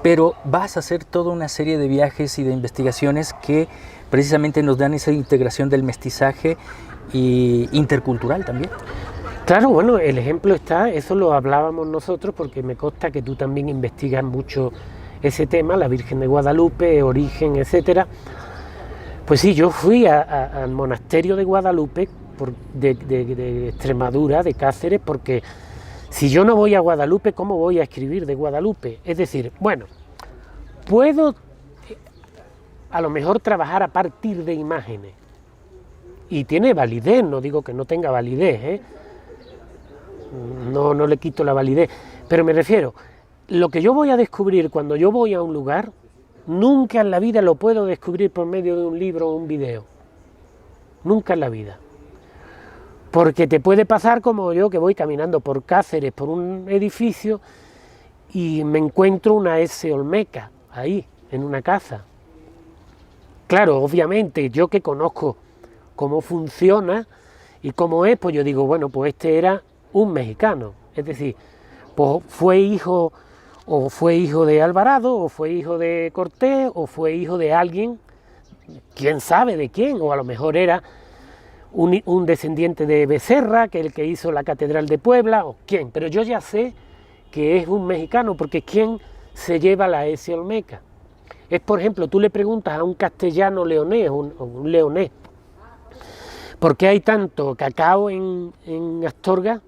pero vas a hacer toda una serie de viajes y de investigaciones que precisamente nos dan esa integración del mestizaje y intercultural también. Claro, bueno, el ejemplo está, eso lo hablábamos nosotros porque me consta que tú también investigas mucho ese tema, la Virgen de Guadalupe, origen, etcétera. Pues sí, yo fui al monasterio de Guadalupe de Extremadura, de Cáceres, porque si yo no voy a Guadalupe, ¿cómo voy a escribir de Guadalupe? Es decir, bueno, puedo a lo mejor trabajar a partir de imágenes y tiene validez, no digo que no tenga validez, no le quito la validez, pero me refiero, lo que yo voy a descubrir cuando yo voy a un lugar, nunca en la vida lo puedo descubrir por medio de un libro o un video, nunca en la vida. Porque te puede pasar como yo, que voy caminando por Cáceres, por un edificio, y me encuentro una S olmeca, ahí, en una casa. Claro, obviamente, yo que conozco cómo funciona y cómo es, pues yo digo, bueno, pues este era un mexicano. Es decir, pues fue hijo de Alvarado, o fue hijo de Cortés, o fue hijo de alguien, quién sabe de quién, o a lo mejor era un descendiente de Becerra, que es el que hizo la Catedral de Puebla, o quién, pero yo ya sé que es un mexicano, porque ¿quién se lleva la S olmeca? Es, por ejemplo, tú le preguntas a un castellano leonés, un leonés, ¿por qué hay tanto cacao en Astorga?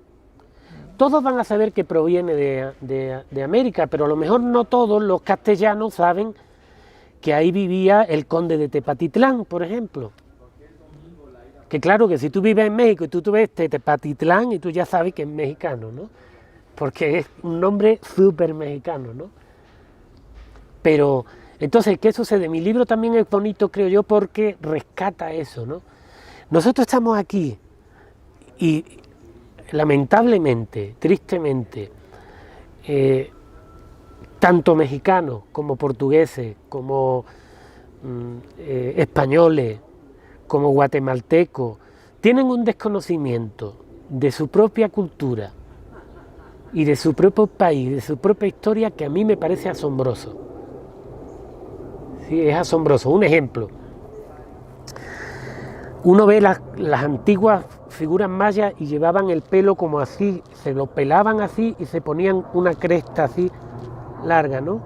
Todos van a saber que proviene de América, pero a lo mejor no todos los castellanos saben que ahí vivía el conde de Tepatitlán, por ejemplo. Que claro que si tú vives en México y tú ves Tepatitlán y tú ya sabes que es mexicano, ¿no? Porque es un nombre súper mexicano, ¿no? Pero, entonces, ¿qué sucede? Mi libro también es bonito, creo yo, porque rescata eso, ¿no? Nosotros estamos aquí y lamentablemente, tristemente, tanto mexicanos como portugueses, como españoles, como guatemaltecos, tienen un desconocimiento de su propia cultura y de su propio país, de su propia historia, que a mí me parece asombroso. Sí, es asombroso. Un ejemplo. Uno ve las antiguas figuras mayas y llevaban el pelo como así, se lo pelaban así y se ponían una cresta así larga, ¿no?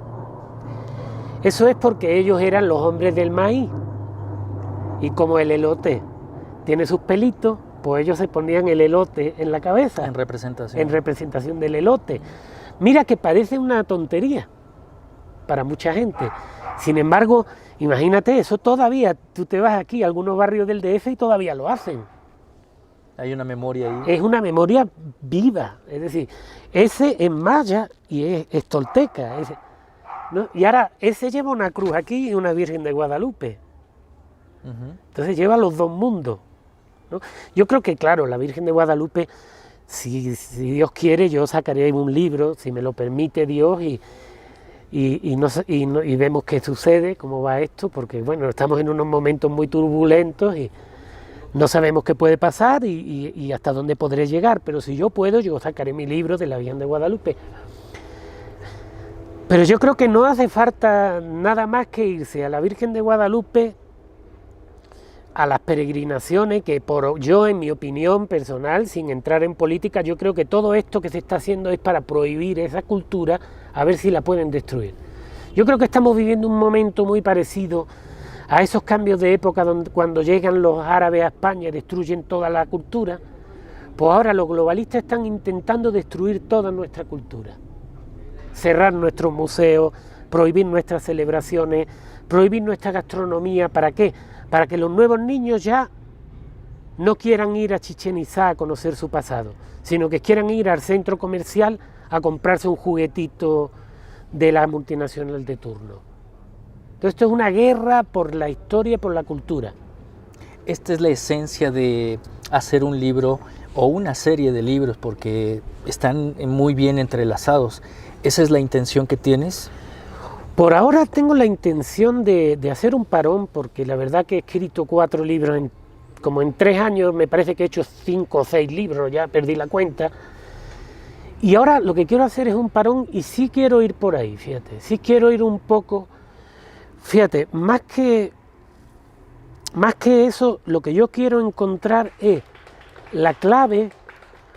Eso es porque ellos eran los hombres del maíz. Y como el elote tiene sus pelitos, pues ellos se ponían el elote en la cabeza. En representación. En representación del elote. Mira que parece una tontería para mucha gente. Sin embargo, imagínate, eso todavía, tú te vas aquí a algunos barrios del DF y todavía lo hacen. Hay una memoria ahí. Es una memoria viva, es decir, ese es maya y es tolteca, ¿no? Y ahora ese lleva una cruz aquí y una Virgen de Guadalupe. Entonces lleva los dos mundos, ¿no? Yo creo que, claro, la Virgen de Guadalupe, si Dios quiere, yo sacaré un libro, si me lo permite Dios, y vemos qué sucede, cómo va esto, porque bueno, estamos en unos momentos muy turbulentos y no sabemos qué puede pasar y hasta dónde podré llegar, pero si yo puedo, yo sacaré mi libro de la Virgen de Guadalupe. Pero yo creo que no hace falta nada más que irse a la Virgen de Guadalupe, a las peregrinaciones, que yo, en mi opinión personal, sin entrar en política, yo creo que todo esto que se está haciendo es para prohibir esa cultura, a ver si la pueden destruir. Yo creo que estamos viviendo un momento muy parecido a esos cambios de época cuando llegan los árabes a España y destruyen toda la cultura. Pues ahora los globalistas están intentando destruir toda nuestra cultura, cerrar nuestros museos, prohibir nuestras celebraciones, prohibir nuestra gastronomía. ¿Para qué? Para que los nuevos niños ya no quieran ir a Chichén Itzá a conocer su pasado, sino que quieran ir al centro comercial a comprarse un juguetito de la multinacional de turno. Entonces esto es una guerra por la historia y por la cultura. Esta es la esencia de hacer un libro o una serie de libros, porque están muy bien entrelazados. ¿Esa es la intención que tienes? Por ahora tengo la intención de hacer un parón, porque la verdad que he escrito 4 libros, como en 3 años me parece que he hecho 5 o 6 libros, ya perdí la cuenta. Y ahora lo que quiero hacer es un parón y sí quiero ir por ahí, fíjate, sí quiero ir un poco, fíjate, más que eso, lo que yo quiero encontrar es la clave.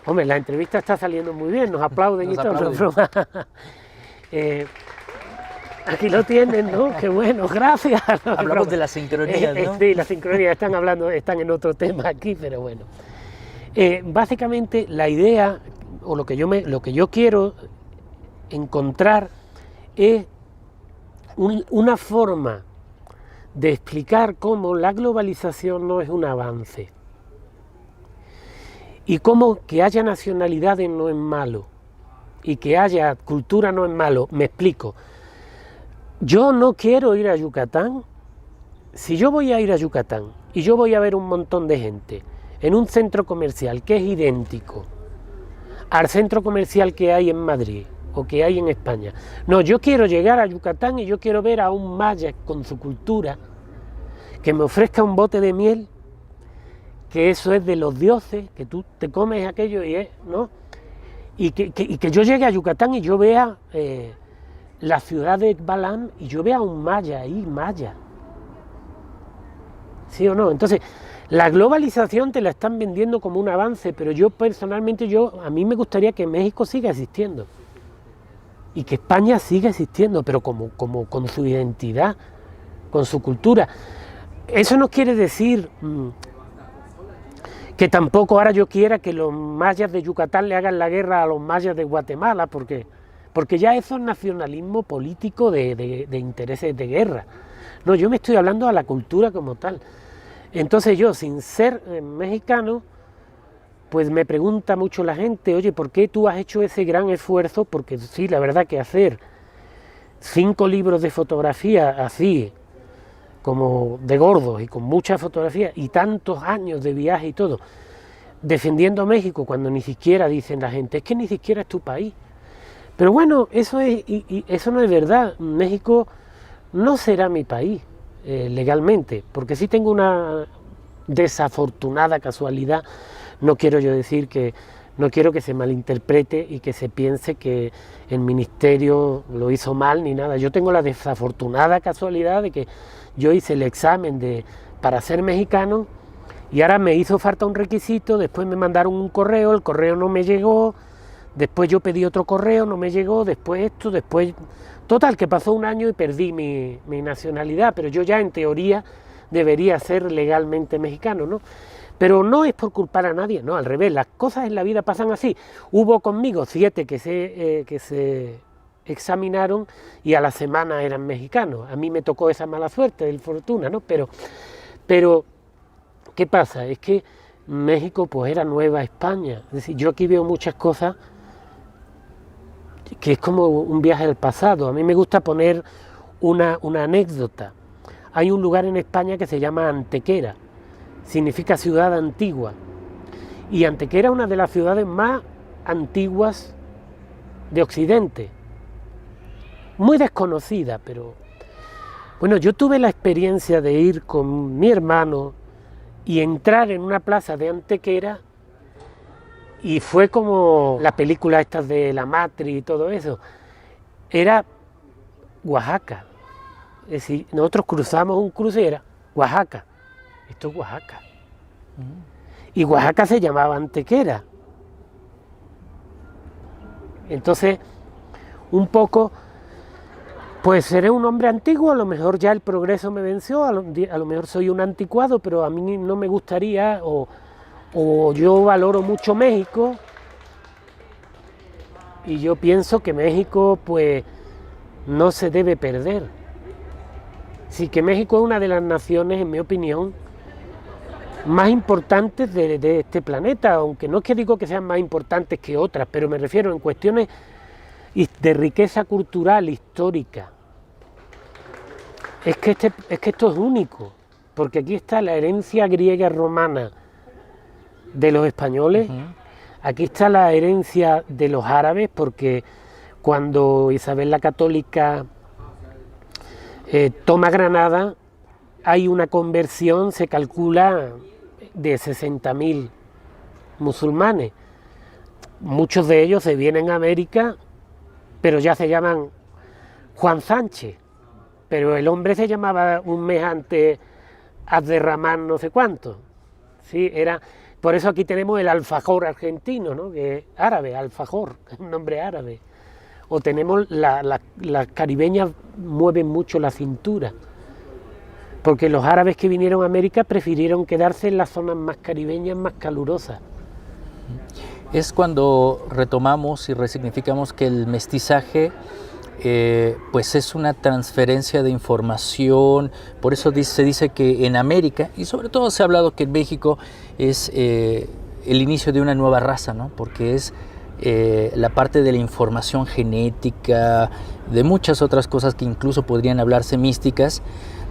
Hombre, la entrevista está saliendo muy bien, nos aplauden y todo. Aquí lo tienen, ¿no? Qué bueno, gracias. Hablamos de las sincronías, ¿no? Sí, las sincronías están en otro tema aquí, pero bueno. Básicamente la idea, o lo que yo quiero encontrar es una forma de explicar cómo la globalización no es un avance y cómo que haya nacionalidades no es malo y que haya cultura no es malo. Me explico. Yo no quiero ir a Yucatán. Si yo voy a ir a Yucatán y yo voy a ver un montón de gente en un centro comercial que es idéntico al centro comercial que hay en Madrid o que hay en España. No, yo quiero llegar a Yucatán y yo quiero ver a un maya con su cultura, que me ofrezca un bote de miel, que eso es de los dioses, que tú te comes aquello y es, ¿no? Y que yo llegue a Yucatán y yo vea la ciudad de Balam y yo vea un maya ahí, maya. ¿Sí o no? Entonces, la globalización te la están vendiendo como un avance, pero yo personalmente, a mí me gustaría que México siga existiendo y que España siga existiendo, pero como con su identidad, con su cultura. Eso no quiere decir que tampoco ahora yo quiera que los mayas de Yucatán le hagan la guerra a los mayas de Guatemala, porque ya eso es nacionalismo político de intereses de guerra. No, yo me estoy hablando a la cultura como tal. Entonces yo, sin ser mexicano, pues me pregunta mucho la gente, oye, ¿por qué tú has hecho ese gran esfuerzo? Porque sí, la verdad que hacer 5 libros de fotografía así, como de gordos y con muchas fotografías y tantos años de viaje y todo, defendiendo a México cuando ni siquiera, dicen la gente, es que ni siquiera es tu país. Pero bueno, eso no es verdad. México no será mi país. legalmente, porque sí tengo una desafortunada casualidad, no quiero yo decir que, no quiero que se malinterprete y que se piense que el ministerio lo hizo mal ni nada. Yo tengo la desafortunada casualidad de que yo hice el examen para ser mexicano y ahora me hizo falta un requisito, después me mandaron un correo, el correo no me llegó, después yo pedí otro correo, no me llegó, después esto, después... Total, que pasó un año y perdí mi nacionalidad, pero yo ya en teoría debería ser legalmente mexicano, ¿no? Pero no es por culpar a nadie, no, al revés, las cosas en la vida pasan así. Hubo conmigo 7 que se examinaron y a la semana eran mexicanos. A mí me tocó esa mala suerte, del fortuna, ¿no? Pero, ¿qué pasa? Es que México pues era Nueva España. Es decir, yo aquí veo muchas cosas que es como un viaje al pasado. A mí me gusta poner una anécdota. Hay un lugar en España que se llama Antequera. Significa ciudad antigua, y Antequera es una de las ciudades más antiguas de Occidente, muy desconocida, pero bueno, yo tuve la experiencia de ir con mi hermano y entrar en una plaza de Antequera y fue como la película estas de la Matrix y todo eso, era Oaxaca, es decir, nosotros cruzamos un cruce y era Oaxaca. Esto es Oaxaca. Y Oaxaca se llamaba Antequera. Entonces, un poco, pues seré un hombre antiguo, a lo mejor ya el progreso me venció, a lo mejor soy un anticuado, pero a mí no me gustaría, o yo valoro mucho México, y yo pienso que México, pues, no se debe perder. Sí, que México es una de las naciones, en mi opinión, más importantes de este planeta, aunque no es que digo que sean más importantes que otras, pero me refiero en cuestiones de riqueza cultural, histórica. Es que esto es único, porque aquí está la herencia griega romana de los españoles, aquí está la herencia de los árabes, porque cuando Isabel la Católica toma Granada, hay una conversión, se calcula, de 60.000 musulmanes. Muchos de ellos se vienen a América, pero ya se llaman Juan Sánchez, pero el hombre se llamaba un mes antes Abderramán no sé cuánto. ¿Sí? Por eso aquí tenemos el alfajor argentino, ¿no? Que es árabe, alfajor, es un nombre árabe. O tenemos las caribeñas mueven mucho la cintura, porque los árabes que vinieron a América prefirieron quedarse en las zonas más caribeñas, más calurosas. Es cuando retomamos y resignificamos que el mestizaje pues es una transferencia de información. Por eso se dice que en América, y sobre todo se ha hablado que en México es el inicio de una nueva raza, ¿no? Porque es la parte de la información genética, de muchas otras cosas que incluso podrían hablarse místicas,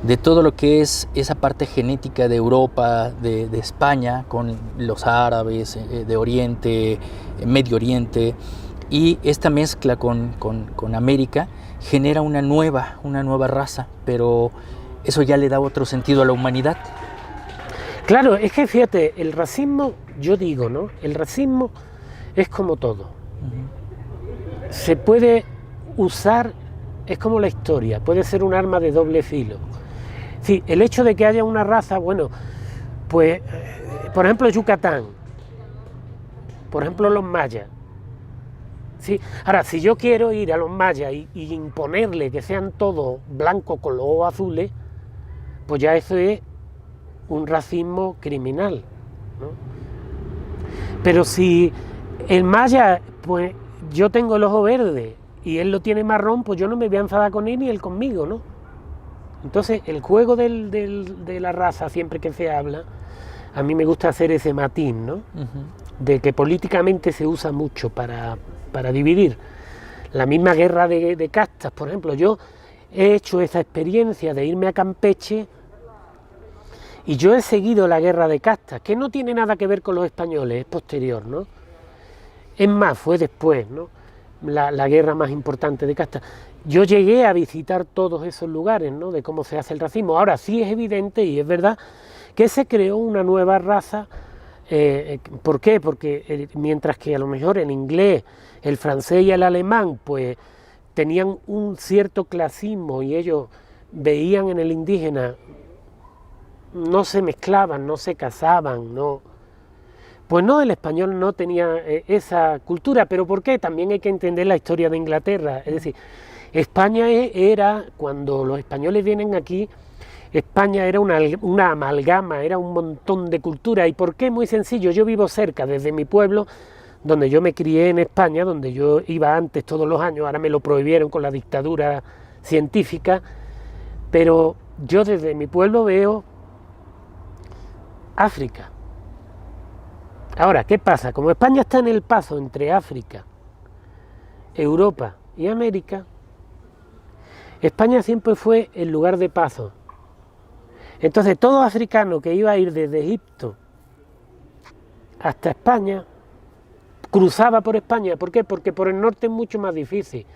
de todo lo que es esa parte genética de Europa, de España, con los árabes, de Oriente, Medio Oriente, y esta mezcla con América genera una nueva raza, pero eso ya le da otro sentido a la humanidad. Claro, es que fíjate, el racismo, yo digo, ¿no? El racismo es como todo. Se puede usar, es como la historia, puede ser un arma de doble filo. Sí, el hecho de que haya una raza, bueno, pues, por ejemplo, Yucatán, por ejemplo, los mayas. Sí, ahora, si yo quiero ir a los mayas y imponerle que sean todos blancos con los ojos azules, pues ya eso es un racismo criminal, ¿no? Pero si el maya, pues yo tengo el ojo verde y él lo tiene marrón, pues yo no me voy a enfadar con él ni él conmigo, ¿no? Entonces, el juego de la raza, siempre que se habla, a mí me gusta hacer ese matiz, ¿no? De que políticamente se usa mucho para dividir. La misma guerra de castas, por ejemplo, yo he hecho esa experiencia de irme a Campeche y yo he seguido la guerra de castas, que no tiene nada que ver con los españoles, es posterior, ¿no? Es más, fue después, ¿no? La guerra más importante de castas. yo llegué a visitar todos esos lugares, ¿no?, de cómo se hace el racismo. Ahora sí es evidente y es verdad que se creó una nueva raza. ¿Por qué? Porque mientras que a lo mejor el inglés, el francés y el alemán pues tenían un cierto clasismo y ellos veían en el indígena, no se mezclaban, no se casaban, no. Pues no, el español no tenía esa cultura. ¿Pero por qué? También hay que entender la historia de Inglaterra. Es decir, España era, cuando los españoles vienen aquí, España era una amalgama, era un montón de cultura. ¿Y por qué? Muy sencillo, yo vivo cerca, desde mi pueblo, donde yo me crié en España, donde yo iba antes todos los años, ahora me lo prohibieron con la dictadura científica, pero yo desde mi pueblo veo África. Ahora, ¿qué pasa? Como España está en el paso entre África, Europa y América, España siempre fue el lugar de paso. Entonces todo africano que iba a ir desde Egipto hasta España, cruzaba por España. ¿Por qué? Porque por el norte es mucho más difícil.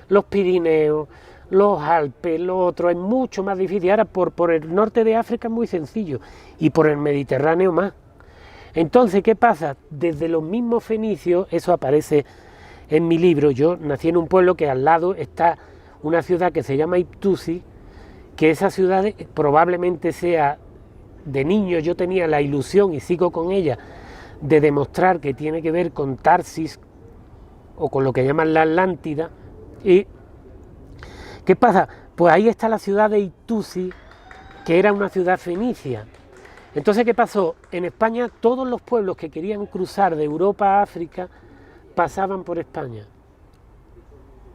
Los Pirineos, los Alpes, lo otro es mucho más difícil. Ahora por el norte de África es muy sencillo y por el Mediterráneo más. Entonces, ¿qué pasa? Desde los mismos fenicios, eso aparece en mi libro. Yo nací en un pueblo que al lado está una ciudad que se llama Iptusi, que esa ciudad probablemente sea, de niño yo tenía la ilusión y sigo con ella, de demostrar que tiene que ver con Tarsis o con lo que llaman la Atlántida. ¿Y qué pasa? Pues ahí está la ciudad de Iptusi, que era una ciudad fenicia. Entonces, ¿qué pasó? En España todos los pueblos que querían cruzar de Europa a África pasaban por España.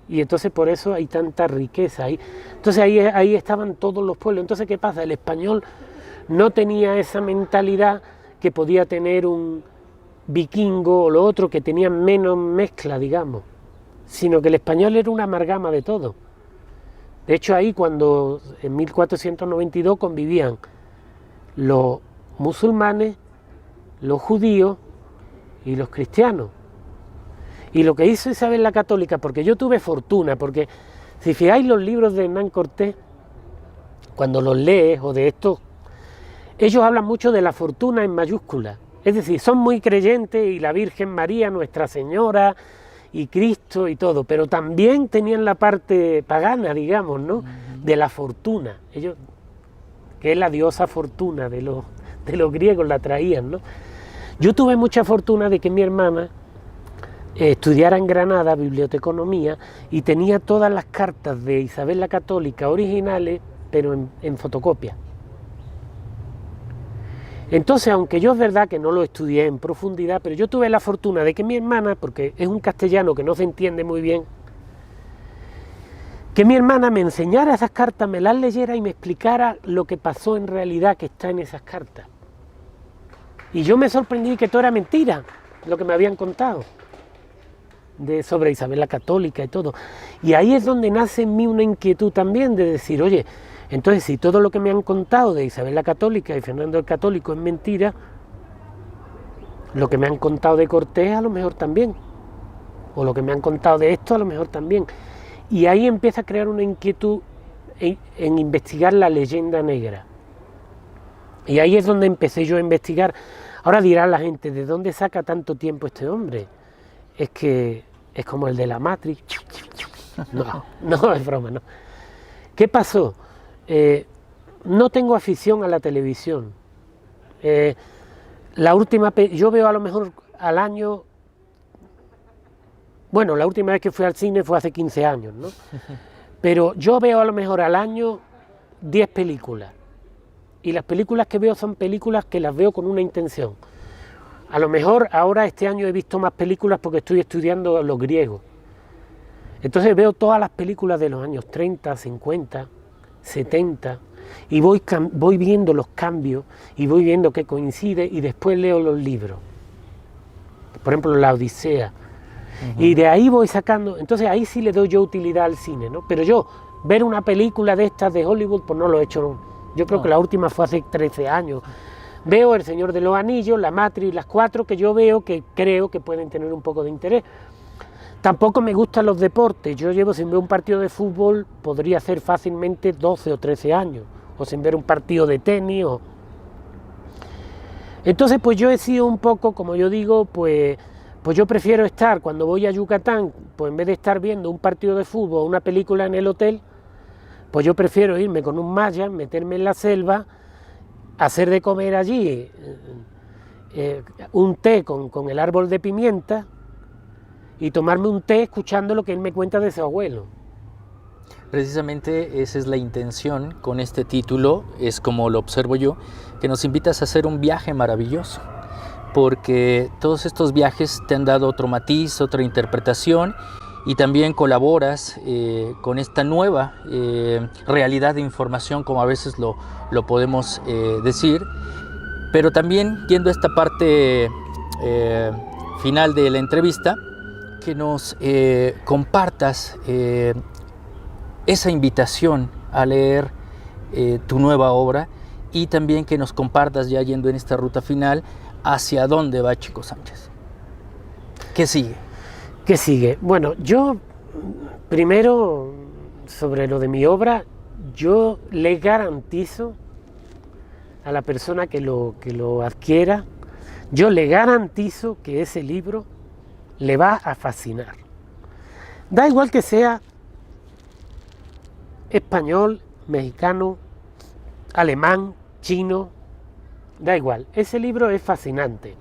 Y entonces por eso hay tanta riqueza ahí. Entonces ahí estaban todos los pueblos. Entonces, ¿qué pasa? El español no tenía esa mentalidad que podía tener un vikingo o lo otro, que tenía menos mezcla, digamos, sino que el español era una amalgama de todo. De hecho, ahí cuando en 1492 convivían los musulmanes, los judíos y los cristianos. Y lo que hizo Isabel la Católica, porque yo tuve fortuna, porque si fijáis los libros de Hernán Cortés, cuando los lees o de estos, ellos hablan mucho de la fortuna en mayúsculas. Es decir, son muy creyentes y la Virgen María, Nuestra Señora y Cristo y todo, pero también tenían la parte pagana, digamos, ¿no?, de la fortuna. Ellos, que es la diosa Fortuna de los griegos, la traían, ¿no? Yo tuve mucha fortuna de que mi hermana estudiara en Granada biblioteconomía y tenía todas las cartas de Isabel la Católica originales, pero en fotocopia. Entonces, aunque yo es verdad que no lo estudié en profundidad, pero yo tuve la fortuna de que mi hermana, porque es un castellano que no se entiende muy bien, que mi hermana me enseñara esas cartas, me las leyera y me explicara lo que pasó en realidad que está en esas cartas. Y yo me sorprendí que todo era mentira, lo que me habían contado sobre Isabel la Católica y todo. Y ahí es donde nace en mí una inquietud también de decir, oye, entonces si todo lo que me han contado de Isabel la Católica y Fernando el Católico es mentira, lo que me han contado de Cortés a lo mejor también, o lo que me han contado de esto a lo mejor también. Y ahí empieza a crear una inquietud en investigar la leyenda negra. Y ahí es donde empecé yo a investigar. Ahora dirá la gente, ¿de dónde saca tanto tiempo este hombre? Es que es como el de la Matrix. No es broma, no. ¿Qué pasó? No tengo afición a la televisión. Yo veo a lo mejor al año. Bueno, la última vez que fui al cine fue hace 15 años, ¿no? Pero yo veo a lo mejor al año 10 películas. Y las películas que veo son películas que las veo con una intención. A lo mejor ahora este año he visto más películas porque estoy estudiando los griegos. Entonces veo todas las películas de los años 30, 50, 70 y voy viendo los cambios y voy viendo que coincide y después leo los libros. Por ejemplo, La Odisea. Y de ahí voy sacando, entonces ahí sí le doy yo utilidad al cine, ¿no? Pero yo, ver una película de estas de Hollywood, pues no lo he hecho. Yo creo que la última fue hace 13 años. Veo El Señor de los Anillos, La Matrix, las 4 que yo veo que creo que pueden tener un poco de interés. Tampoco me gustan los deportes. Yo llevo sin ver un partido de fútbol, podría hacer fácilmente 12 o 13 años, o sin ver un partido de tenis. Entonces, pues yo he sido un poco, como yo digo, pues yo prefiero estar, cuando voy a Yucatán, pues en vez de estar viendo un partido de fútbol o una película en el hotel, pues yo prefiero irme con un maya, meterme en la selva, hacer de comer allí un té con el árbol de pimienta y tomarme un té escuchando lo que él me cuenta de su abuelo. Precisamente esa es la intención con este título, es como lo observo yo, que nos invitas a hacer un viaje maravilloso, porque todos estos viajes te han dado otro matiz, otra interpretación, y también colaboras con esta nueva realidad de información, como a veces lo podemos decir, pero también yendo a esta parte final de la entrevista, que nos compartas esa invitación a leer tu nueva obra y también que nos compartas, ya yendo en esta ruta final, hacia dónde va Chico Sánchez. ¿Qué sigue? ¿Qué sigue? Bueno, yo primero, sobre lo de mi obra, yo le garantizo a la persona que lo adquiera, yo le garantizo que ese libro le va a fascinar. Da igual que sea español, mexicano, alemán, chino, da igual, ese libro es fascinante.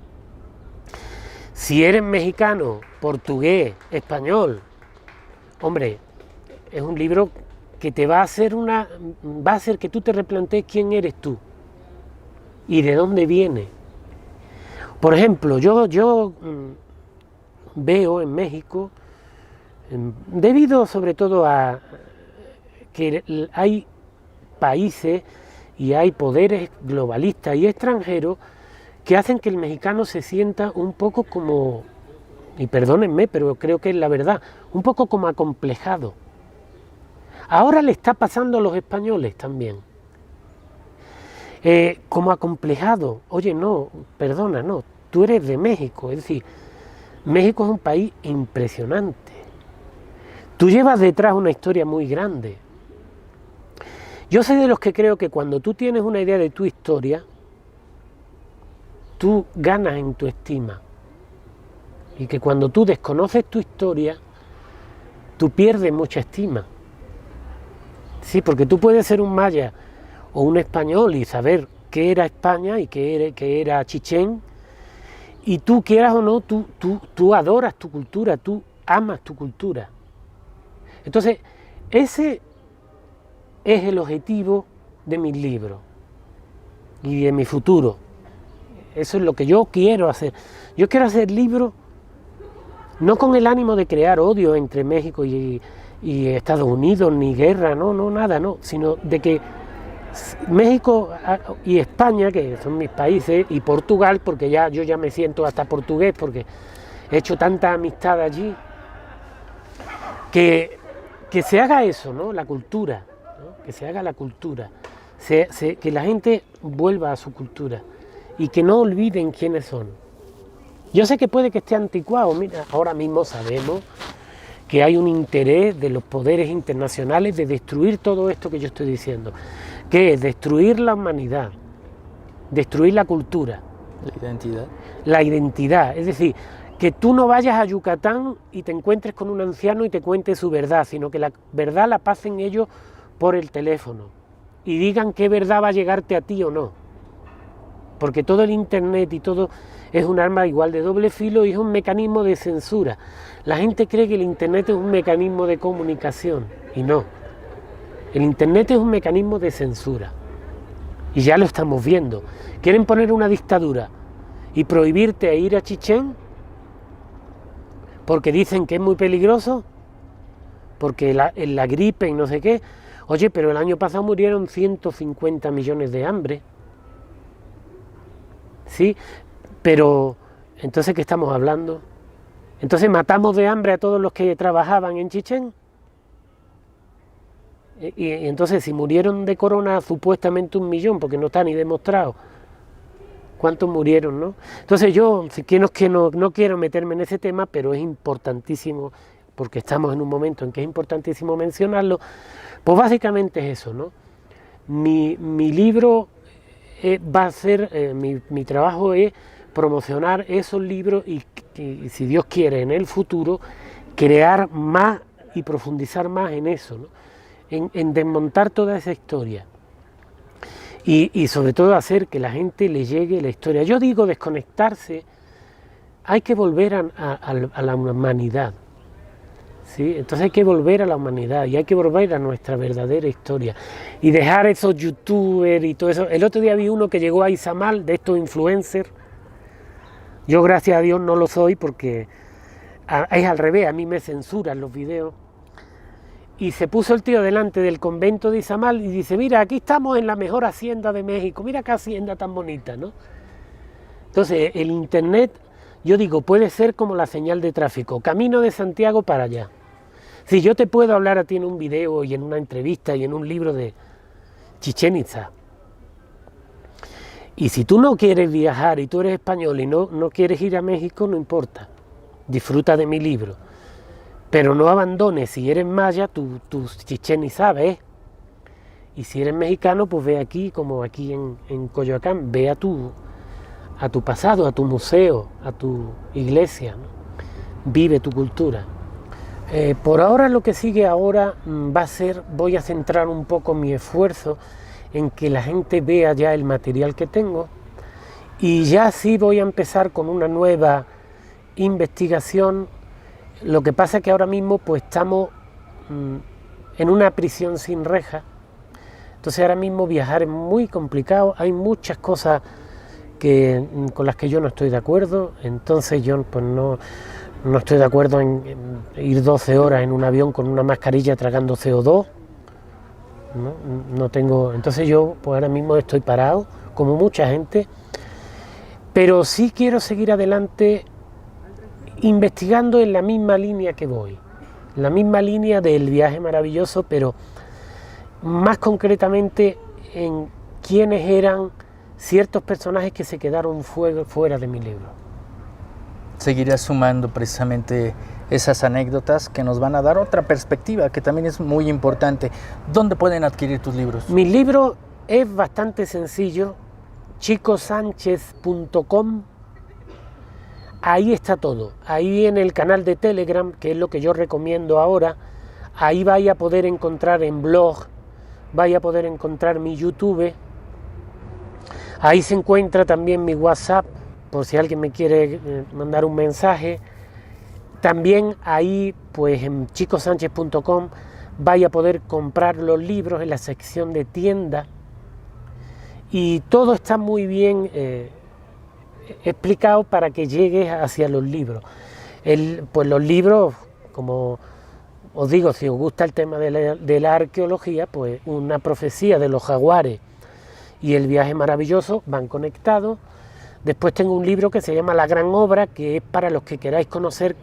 Si eres mexicano, portugués, español, hombre, es un libro que te va a hacer que tú te replantees quién eres tú y de dónde viene. Por ejemplo, yo veo en México, debido sobre todo a que hay países y hay poderes globalistas y extranjeros que hacen que el mexicano se sienta un poco como, y perdónenme, pero creo que es la verdad, un poco como acomplejado. Ahora le está pasando a los españoles también. Como acomplejado. Oye, no, perdona, no, tú eres de México, es decir, México es un país impresionante. Tú llevas detrás una historia muy grande. Yo soy de los que creo que cuando tú tienes una idea de tu historia, tú ganas en tu estima. Y que cuando tú desconoces tu historia, tú pierdes mucha estima. Sí, porque tú puedes ser un maya o un español y saber qué era España y qué era Chichén, y tú, quieras o no, tú adoras tu cultura, tú amas tu cultura. Entonces, ese es el objetivo de mis libros y de mi futuro. Eso es lo que yo quiero hacer. Yo quiero hacer libros no con el ánimo de crear odio entre México y Estados Unidos, ni guerra, no, nada, no, sino de que México y España, que son mis países, y Portugal, porque yo ya me siento hasta portugués, porque he hecho tanta amistad allí, que se haga eso, ¿no? La cultura, ¿no? Que se haga la cultura, que la gente vuelva a su cultura y que no olviden quiénes son. Yo sé que puede que esté anticuado, mira, ahora mismo sabemos que hay un interés de los poderes internacionales de destruir todo esto que yo estoy diciendo, que es destruir la humanidad, destruir la cultura. La identidad. La identidad, es decir, que tú no vayas a Yucatán y te encuentres con un anciano y te cuente su verdad, sino que la verdad la pasen ellos por el teléfono y digan qué verdad va a llegarte a ti o no. Porque todo el internet y todo es un arma igual de doble filo y es un mecanismo de censura. La gente cree que el internet es un mecanismo de comunicación y no. El internet es un mecanismo de censura y ya lo estamos viendo. Quieren poner una dictadura y prohibirte ir a Chichén porque dicen que es muy peligroso, porque la gripe y no sé qué. Oye, pero el año pasado murieron 150 millones de hambre. Sí, pero entonces ¿qué estamos hablando? Entonces matamos de hambre a todos los que trabajaban en Chichén. Y entonces si murieron de corona supuestamente 1 millón, porque no está ni demostrado, ¿Cuántos murieron, no? Entonces yo, si que no quiero meterme en ese tema, pero es importantísimo, porque estamos en un momento en que es importantísimo mencionarlo, pues básicamente es eso, ¿no? Mi libro va a ser, mi trabajo es promocionar esos libros y si Dios quiere, en el futuro, crear más y profundizar más en eso, ¿no? En desmontar toda esa historia. Y sobre todo hacer que la gente le llegue la historia. Yo digo desconectarse, hay que volver a la humanidad, ¿sí? Entonces hay que volver a la humanidad y hay que volver a nuestra verdadera historia y dejar esos youtubers y todo eso. El otro día vi uno que llegó a Izamal, de estos influencers. Yo gracias a Dios no lo soy porque es al revés, a mí me censuran los videos. Y se puso el tío delante del convento de Izamal y dice, mira, aquí estamos en la mejor hacienda de México, mira qué hacienda tan bonita, ¿no? Entonces, el internet, yo digo, puede ser como la señal de tráfico, camino de Santiago para allá. Si yo te puedo hablar a ti en un video y en una entrevista y en un libro de Chichén Itzá, y si tú no quieres viajar y tú eres español y no quieres ir a México, no importa, disfruta de mi libro. Pero no abandones, si eres maya, tu Chichén Itzá, ¿ves? Y si eres mexicano, pues ve aquí, como aquí en Coyoacán, ve a tu pasado, a tu museo, a tu iglesia, ¿no? Vive tu cultura. Por ahora lo que sigue ahora va a ser, voy a centrar un poco mi esfuerzo en que la gente vea ya el material que tengo y ya sí voy a empezar con una nueva investigación. Lo que pasa es que ahora mismo pues estamos en una prisión sin reja, entonces ahora mismo viajar es muy complicado, hay muchas cosas con las que yo no estoy de acuerdo, entonces yo pues no estoy de acuerdo en ir 12 horas en un avión con una mascarilla tragando CO2, no tengo, entonces yo pues ahora mismo estoy parado, como mucha gente, pero sí quiero seguir adelante investigando en la misma línea que voy, la misma línea del viaje maravilloso, pero más concretamente en quiénes eran ciertos personajes que se quedaron fuera de mi libro. Seguirás sumando precisamente esas anécdotas que nos van a dar otra perspectiva, que también es muy importante. ¿Dónde pueden adquirir tus libros? Mi libro es bastante sencillo, chicosanchez.com. Ahí está todo, ahí en el canal de Telegram, que es lo que yo recomiendo ahora, ahí vais a poder encontrar en blog, vais a poder encontrar mi YouTube, ahí se encuentra también mi WhatsApp, por si alguien me quiere mandar un mensaje. También ahí, pues en chicosanchez.com, vais a poder comprar los libros en la sección de tienda, y todo está muy bien explicado para que llegues hacia los libros. Pues los libros, como os digo, si os gusta el tema de la arqueología, pues Una profecía de los jaguares y El viaje maravilloso van conectados. Después tengo un libro que se llama La gran obra, que es para los que queráis conocer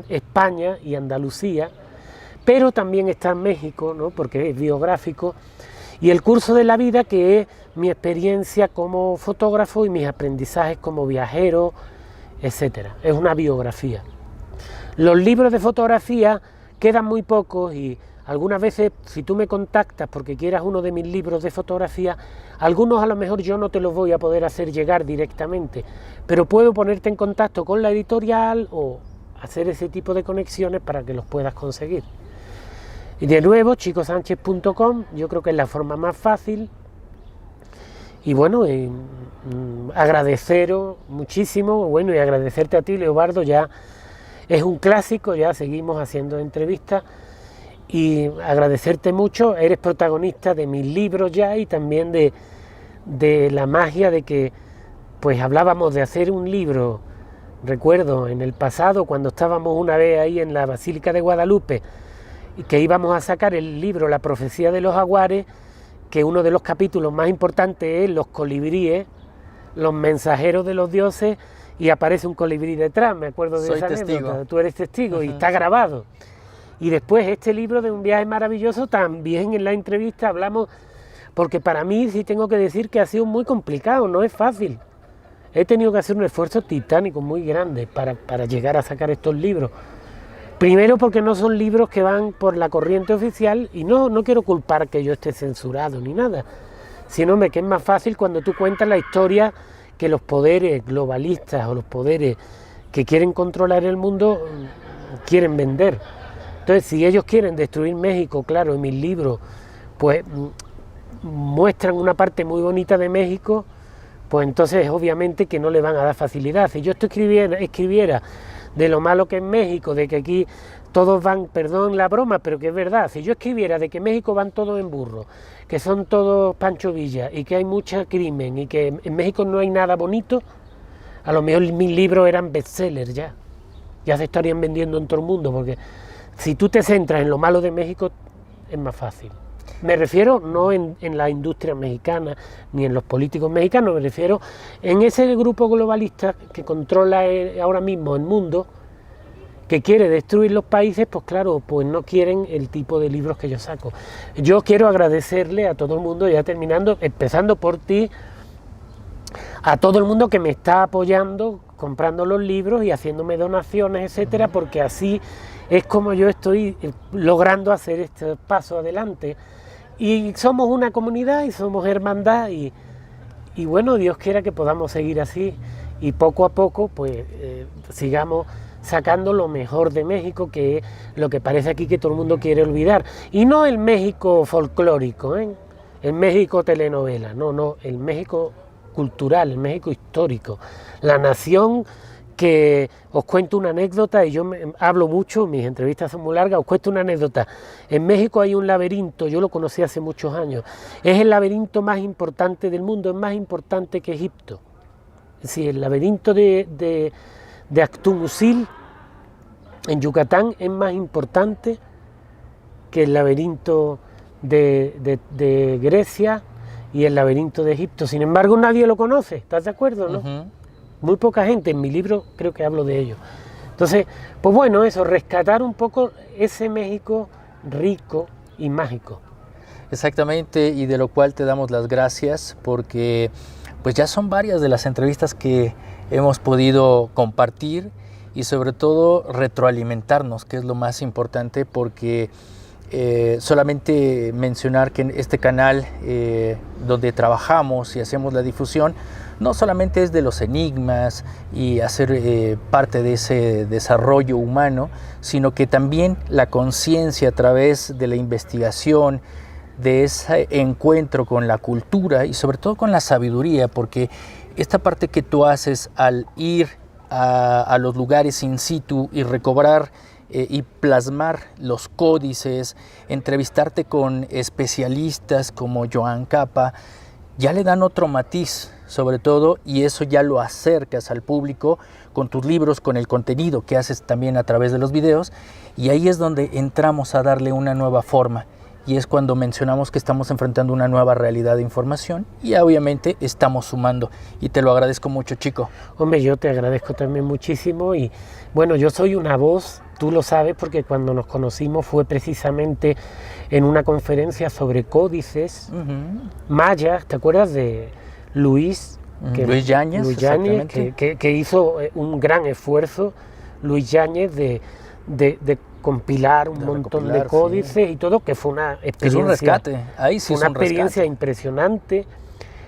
España y Andalucía, pero también está México, ¿no? Porque es biográfico. Y El curso de la vida, que es mi experiencia como fotógrafo y mis aprendizajes como viajero, etcétera. Es una biografía. Los libros de fotografía quedan muy pocos y algunas veces, si tú me contactas porque quieras uno de mis libros de fotografía, algunos a lo mejor yo no te los voy a poder hacer llegar directamente, pero puedo ponerte en contacto con la editorial o hacer ese tipo de conexiones para que los puedas conseguir. Y de nuevo, chicosanchez.com, yo creo que es la forma más fácil. Y bueno, agradeceros muchísimo, bueno, y agradecerte a ti, Leobardo, ya es un clásico, ya seguimos haciendo entrevistas, y agradecerte mucho, eres protagonista de mis libros ya, y también de la magia de que, pues hablábamos de hacer un libro, recuerdo en el pasado, cuando estábamos una vez ahí en la Basílica de Guadalupe, y que íbamos a sacar el libro La profecía de los jaguares, que uno de los capítulos más importantes es los colibríes, los mensajeros de los dioses, y aparece un colibrí detrás, me acuerdo de esa anécdota, tú eres testigo, y está grabado. Y después este libro de Un viaje maravilloso, también en la entrevista hablamos, porque para mí sí tengo que decir que ha sido muy complicado, no es fácil. he tenido que hacer un esfuerzo titánico muy grande para llegar a sacar estos libros. Primero porque no son libros que van por la corriente oficial, y no quiero culpar que yo esté censurado ni nada, sino que es más fácil cuando tú cuentas la historia que los poderes globalistas o los poderes que quieren controlar el mundo quieren vender. Entonces, si ellos quieren destruir México, claro, en mis libros pues muestran una parte muy bonita de México, pues entonces obviamente que no le van a dar facilidad. Si yo escribiera de lo malo que es México, de que aquí todos van, perdón la broma, pero que es verdad, si yo escribiera de que México van todos en burro, que son todos Pancho Villa y que hay mucho crimen y que en México no hay nada bonito, a lo mejor mis libros eran bestsellers ya se estarían vendiendo en todo el mundo, porque si tú te centras en lo malo de México es más fácil. Me refiero no en la industria mexicana ni en los políticos mexicanos, me refiero en ese grupo globalista que controla ahora mismo el mundo, que quiere destruir los países. Pues claro, pues no quieren el tipo de libros que yo saco. Yo quiero agradecerle a todo el mundo, ya terminando, empezando por ti, a todo el mundo que me está apoyando, comprando los libros y haciéndome donaciones, etcétera, porque así es como yo estoy logrando hacer este paso adelante. Y somos una comunidad y somos hermandad, y bueno, Dios quiera que podamos seguir así y poco a poco pues sigamos sacando lo mejor de México, que es lo que parece aquí que todo el mundo quiere olvidar. Y no el México folclórico, el México telenovela, no, el México cultural, el México histórico, la nación que... Os cuento una anécdota, y yo hablo mucho, mis entrevistas son muy largas, os cuento una anécdota. En México hay un laberinto, yo lo conocí hace muchos años, es el laberinto más importante del mundo, es más importante que Egipto. Es decir, el laberinto de Actumusil en Yucatán es más importante que el laberinto de Grecia y el laberinto de Egipto. Sin embargo, nadie lo conoce, ¿estás de acuerdo, no? Uh-huh. Muy poca gente, en mi libro creo que hablo de ello. Entonces, pues bueno, eso, rescatar un poco ese México rico y mágico. Exactamente, y de lo cual te damos las gracias, porque pues ya son varias de las entrevistas que hemos podido compartir y sobre todo retroalimentarnos, que es lo más importante, porque solamente mencionar que en este canal donde trabajamos y hacemos la difusión, no solamente es de los enigmas y hacer parte de ese desarrollo humano, sino que también la conciencia a través de la investigación, de ese encuentro con la cultura y sobre todo con la sabiduría, porque esta parte que tú haces al ir a los lugares in situ y recobrar y plasmar los códices, entrevistarte con especialistas como Joan Capa, ya le dan otro matiz, sobre todo, y eso ya lo acercas al público con tus libros, con el contenido que haces también a través de los videos, y ahí es donde entramos a darle una nueva forma, y es cuando mencionamos que estamos enfrentando una nueva realidad de información, y obviamente estamos sumando, y te lo agradezco mucho, Chico. Hombre, yo te agradezco también muchísimo, y bueno, yo soy una voz, tú lo sabes, porque cuando nos conocimos fue precisamente en una conferencia sobre códices mayas. ¿Te acuerdas de Luis Yáñez, que hizo un gran esfuerzo, Luis Yáñez, de compilar un montón de códices, sí, y todo, que fue una experiencia, es un rescate, ahí sí, una experiencia impresionante.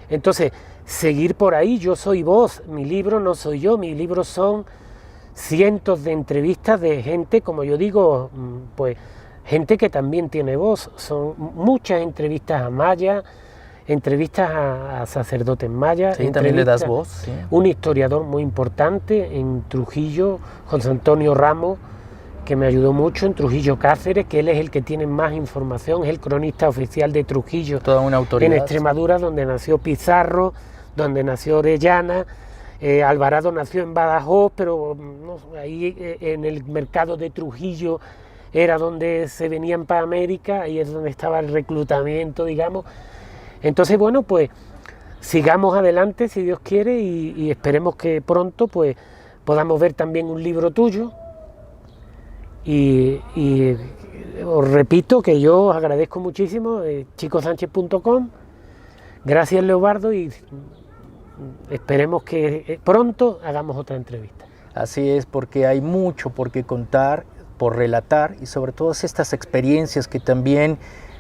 Entonces, seguir por ahí, yo soy voz, mi libro no soy yo, mi libro son cientos de entrevistas de gente, como yo digo, pues gente que también tiene voz. Son muchas entrevistas a mayas, entrevistas a sacerdotes mayas. Sí, también le das voz. Sí. Un historiador muy importante en Trujillo, José Antonio Ramos, que me ayudó mucho, en Trujillo Cáceres, que él es el que tiene más información, es el cronista oficial de Trujillo. Toda una autoridad. En Extremadura, donde nació Pizarro, donde nació Orellana. Alvarado nació en Badajoz, pero no, ahí en el mercado de Trujillo era donde se venían para América, ahí es donde estaba el reclutamiento, digamos. Entonces, bueno, pues sigamos adelante, si Dios quiere, y esperemos que pronto pues podamos ver también un libro tuyo. Y os repito que yo os agradezco muchísimo, chicosanchez.com. Gracias, Leobardo, y esperemos que pronto hagamos otra entrevista. Así es, porque hay mucho por qué contar, por relatar y sobre todo estas experiencias que también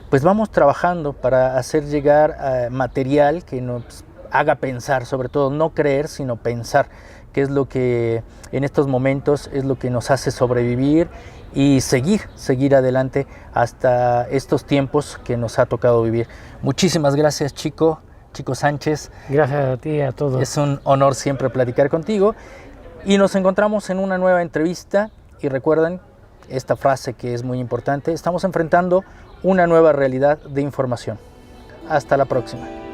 pues vamos trabajando para hacer llegar material que nos haga pensar, sobre todo no creer sino pensar, que es lo que en estos momentos es lo que nos hace sobrevivir y seguir adelante hasta estos tiempos que nos ha tocado vivir. Muchísimas gracias, Chico Sánchez. Gracias a ti y a todos. Es un honor siempre platicar contigo y nos encontramos en una nueva entrevista y recuerden esta frase que es muy importante: estamos enfrentando una nueva realidad de información. Hasta la próxima.